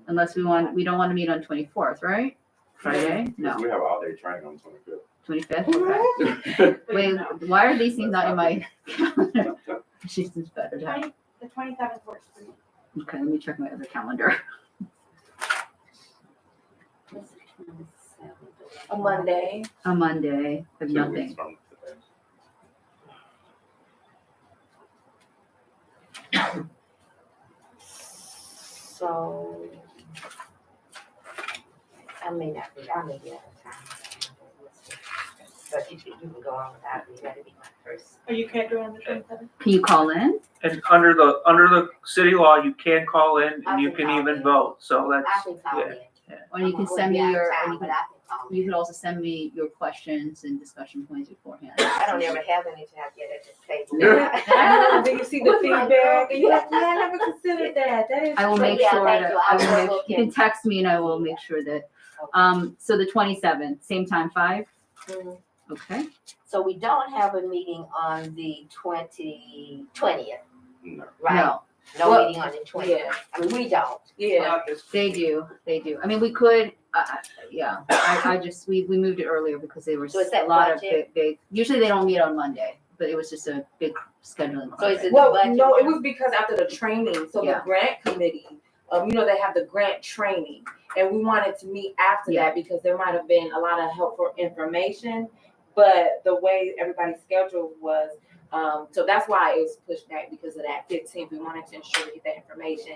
Unless we don't want to meet on 24th, right? Friday? No, We have all day training on 25th. 25th, okay. Wait, why are these things not in my calendar? She's just better to have. The 27th works for me. Okay, let me check my other calendar. A Monday. A Monday, I have 2 weeks nothing. from today. So I may be out of town. But you can go on without me, that'd be my first. Oh, you can't do it on the 27th? Can you call in? And under the city law, you can call in and you I can can call even in. vote, so I that's, can call yeah. in. Or you can I'm send me gonna be out of your, town, or you but can, I can call you in. could also send me your questions and discussion points beforehand. I don't ever have any to have yet at this table. Yeah. Do you see the What's my feedback? girl? You're like, yeah, I never considered that. That is. I will So, make yeah, sure thank that, you. I I will will make, look you can in. text me and I will make sure that, so the 27th, same time, 5? Mhm. Okay, So we don't have a meeting on the 20th, No. right? no, No Well, meeting on the 20th. Yeah, I mean, we don't. yeah. they do. I mean, we could, yeah, I just, we moved it earlier because there was So is that a lot of budget? big, usually they don't meet on Monday, but it was just a big scheduling. So is conflict. it the Well, budget? no, it one? was because after the training, so the Yeah. grant committee, they have the grant training. And we wanted to meet after Yeah. that because there might have been a lot of helpful information. But the way everybody's schedule was, so that's why it was pushed back because of that 15th. We wanted to ensure we get that information.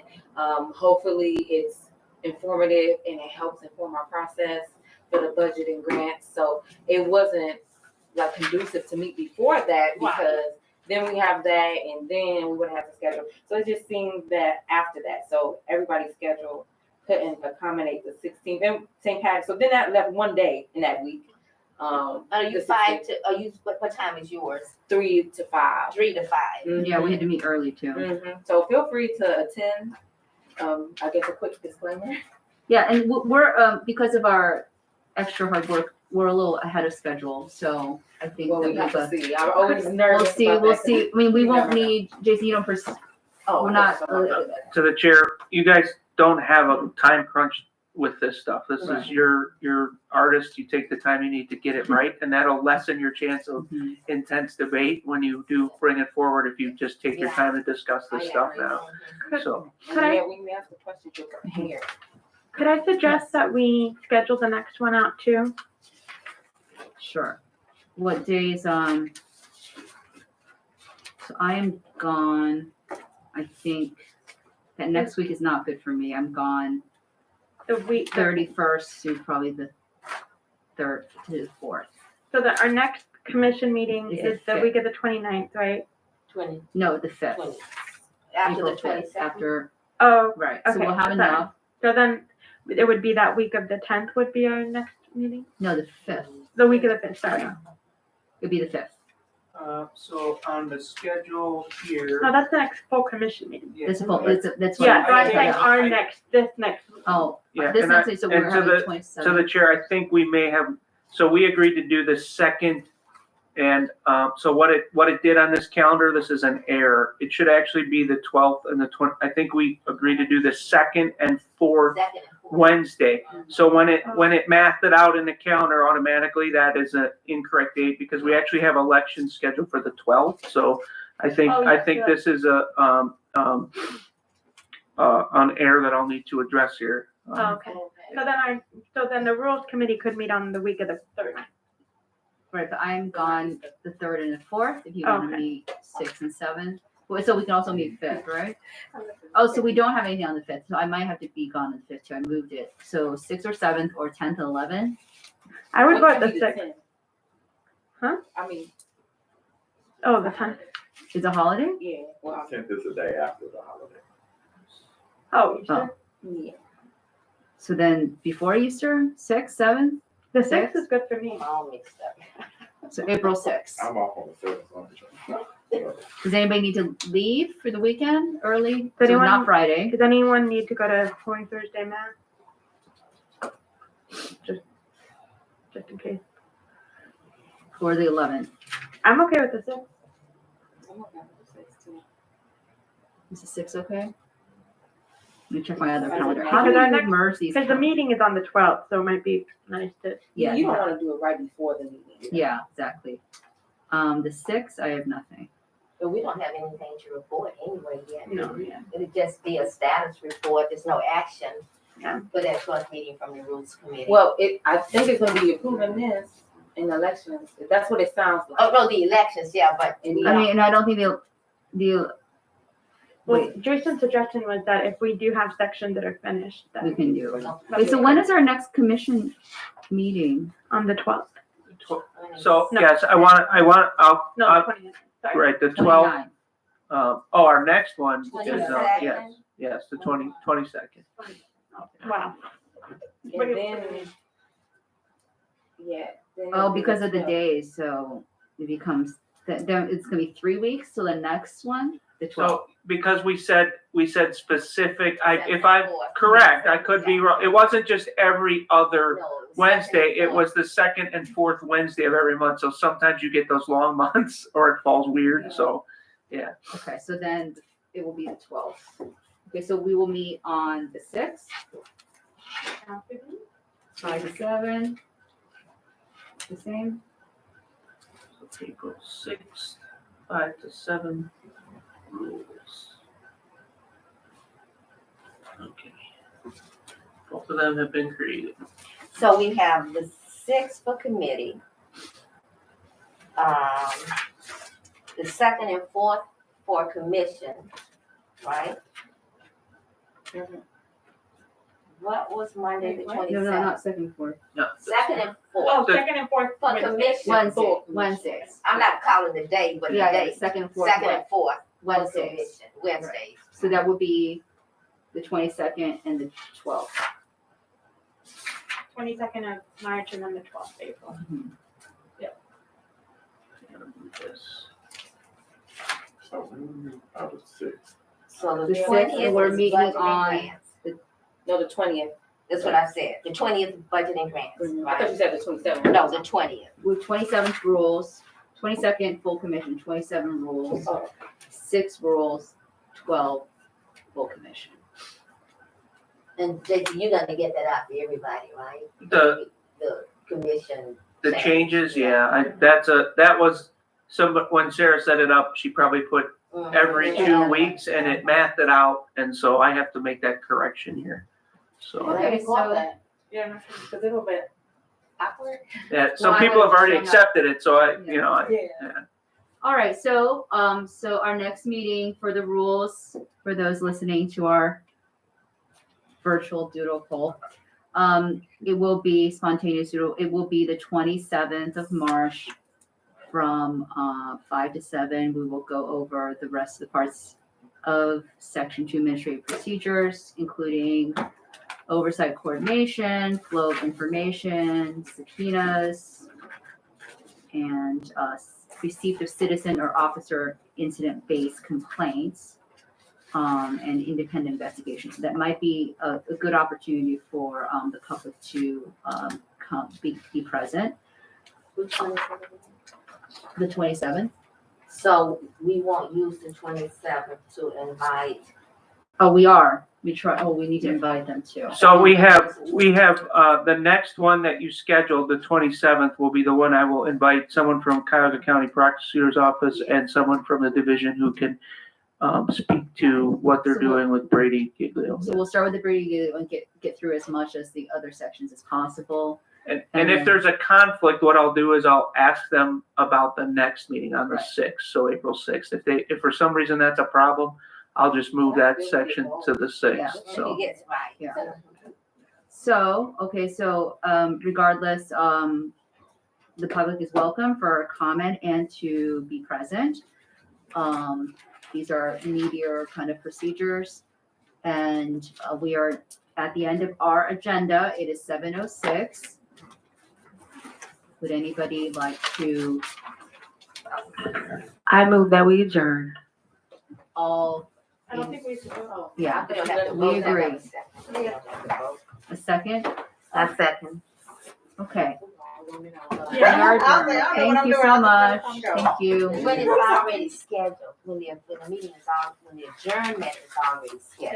Hopefully it's informative and it helps inform our process for the budget and grants. So it wasn't like conducive to meet before that because then we have that and then we would have to schedule. So it just seemed that after that, so everybody's schedule couldn't accommodate the 16th and St. Patrick's. So then that left one day in that week. Are you the 5 16th, to, are you, what time is yours? 3 to 5. 3 to 5. Yeah, we had to meet early too. So feel free to attend. I guess a quick disclaimer. Yeah, and we're, because of our extra hard work, we're a little ahead of schedule, so I think Well, that we have we'll, to see. I'm always nervous. we'll about that. see. I mean, we You won't never know. need, Jason, you don't, Oh, we're not, To the chair, you guys don't have a time crunch with this stuff. This is Right. your artist, you take the time you need to get it right, and that'll lessen your chance of intense debate when you do bring it forward if you just take your time to discuss this stuff now. So, Could I- we may ask the question to prepare. Could I suggest that we schedule the next one out too? Sure. What days, so I am gone, I think that next week is not good for me. I'm gone The week, 31st to probably the 3rd to the 4th. so that our next commission meeting Is it is the fifth? week of the 29th, right? 20, No, the 5th. 20. After April the 5th, 22nd. after, Oh, right, so Okay, we'll have sorry. enough. so then it would be that week of the 10th would be our next meeting? No, the 5th. The week of the 5th, sorry. It'd be the 5th. so on the schedule here. No, that's the next full commission meeting. That's what, that's what. Yeah, so I'm saying yeah. our this next. Oh, Yeah, this and I- next week, so and we're to having the- To 27th. the chair, I think we may have, so we agreed to do the second, and, so what it did on this calendar, this is an error. It should actually be the 12th and the 20th. I think we agreed to do the 2nd and 4th Second and fourth. Wednesday. So when it mathed it out in the calendar automatically, that is an incorrect date because we actually have elections scheduled for the 12th. So I think, Oh, yeah, yeah. this is an error that I'll need to address here. Oh, okay. So then the rules committee could meet on the week of the 3rd. Right, but I'm gone the 3rd and the 4th, if you want to Okay. meet 6th and 7th. Well, so we can also meet 5th, right? Oh, so we don't have anything on the 5th, so I might have to be gone on the 5th too. I moved it. So 6th or 7th or 10th and 11th. I would What vote could the be 6th. 10th? Huh? I mean, Oh, the 10th. Is it a holiday? yeah, well, 10th is the day after the holiday. Oh, you sure? yeah. So then before Easter, 6th, 7th? The 6th is good for me. I'm all mixed up. So April 6th. I'm off on the 7th. Does anybody need to leave for the weekend early? Does So anyone- not Friday. Does anyone need to go to Holy Thursday Mass? Just in case. Or the 11th. I'm okay with the 6th. Is the 6th okay? Let me check my other calendar. Because How did our I next- merge these? Because the meeting is on the 12th, so it might be nice to. Yeah, You don't wanna do it right before the meeting. yeah, exactly. The 6th, I have nothing. But we don't have anything to report anyway yet. No. It'd just be a status report, there's no action. Yeah. For that first meeting from the Rules Committee. Well, I think it's gonna be approving this in elections. That's what it sounds like. Oh, no, the elections, yeah, but we I don't. mean, and I don't think the Well, wait, Jason's suggestion was that if we do have sections that are finished, we then can do. Wait, so when is our next commission meeting? on the 12th. So, No. yes, I'll, No, I'll, 20th. Sorry. right, the 12th, 29th. our next one is, 22nd. yes, the 22nd. Wow. And then, yeah. then Oh, it'll be because of the 12th. days, so it becomes, then it's gonna be 3 weeks till the next one, the 12th. So, because we said specific, if Second, I'm fourth. correct, I could be wrong. It wasn't just every other No, Wednesday, second, it was the second and fourth Wednesday of every month. So sometimes you get those long months or it falls weird, so. Okay, so then it will be the 12th. Okay, so we will meet on the 6th, 5 to 7. The same. April 6th, 5 to 7 rules. Okay. Both of them have been created. So we have the 6th for committee. The 2nd and 4th for commission, right? Mhm. What was Monday, the No, 27th? no, not 2nd, 4th. No. 2nd and 4th Oh, The- 2nd and 4th. for commission. Wednesdays. I'm not calling the day, but the Yeah, day. 2nd and 4th. 2nd and 4th. for Wednesdays. commission, Wednesdays. So that would be the 22nd and the 12th. 22nd of March and then the 12th of April. Out of 6. So The the 6th, 20th we're is meeting budget and on- grants. No, the 20th. That's what I said. The 20th is budget and grants, I thought you right? said the 27th. No, the 20th. With 27th rules, 22nd full commission, 27 rules, 6 rules, 12 full commission. And JT, you're gonna get that out to everybody, right? The commission. changes, yeah, that was when Sarah set it up, she probably put every 2 weeks and it mathed it out. And so I have to make that correction here. So, Okay, so- Yeah, it's a little bit awkward. yeah, some Well, I people have already would- accepted it, so Yeah. All right, so, so our next meeting for the rules, for those listening to our virtual doodle poll, it will be spontaneous doodle, it will be the 27th of March from, 5 to 7. We will go over the rest of the parts of Section 2 Administrative Procedures, including oversight coordination, flow of information, subpoenas, and, receipt of citizen or officer incident-based complaints, and independent investigations. That might be a good opportunity for the public to be present. Which one is it? The 27th. So we won't use the 27th to invite. Oh, we are. We need to invite them too. So we have, the next one that you scheduled, the 27th, will be the one I will invite someone from Cuyahoga County Prosecutor's Office and someone from the division who can speak to what they're doing with Brady Giglio. So we'll start with the Brady and get through as much as the other sections as possible. And if there's a conflict, what I'll do is I'll ask them about the next meeting on the Right. 6th, so April 6th. If for some reason that's a problem, I'll just move that section to the 6th, Yeah. so. Yes, right. Yeah. So, okay, so regardless, the public is welcome for a comment and to be present. These are meatier kind of procedures. And we are at the end of our agenda. It is 7:06. Would anybody like to I move that we adjourn. all, I don't think we should go. yeah, We don't have to we vote. agree. We don't have to vote. A second? I second. Okay. We Yeah. are adjourned. Thank you so much. Thank you. When it's already scheduled, when the meeting is when the adjournment is already scheduled.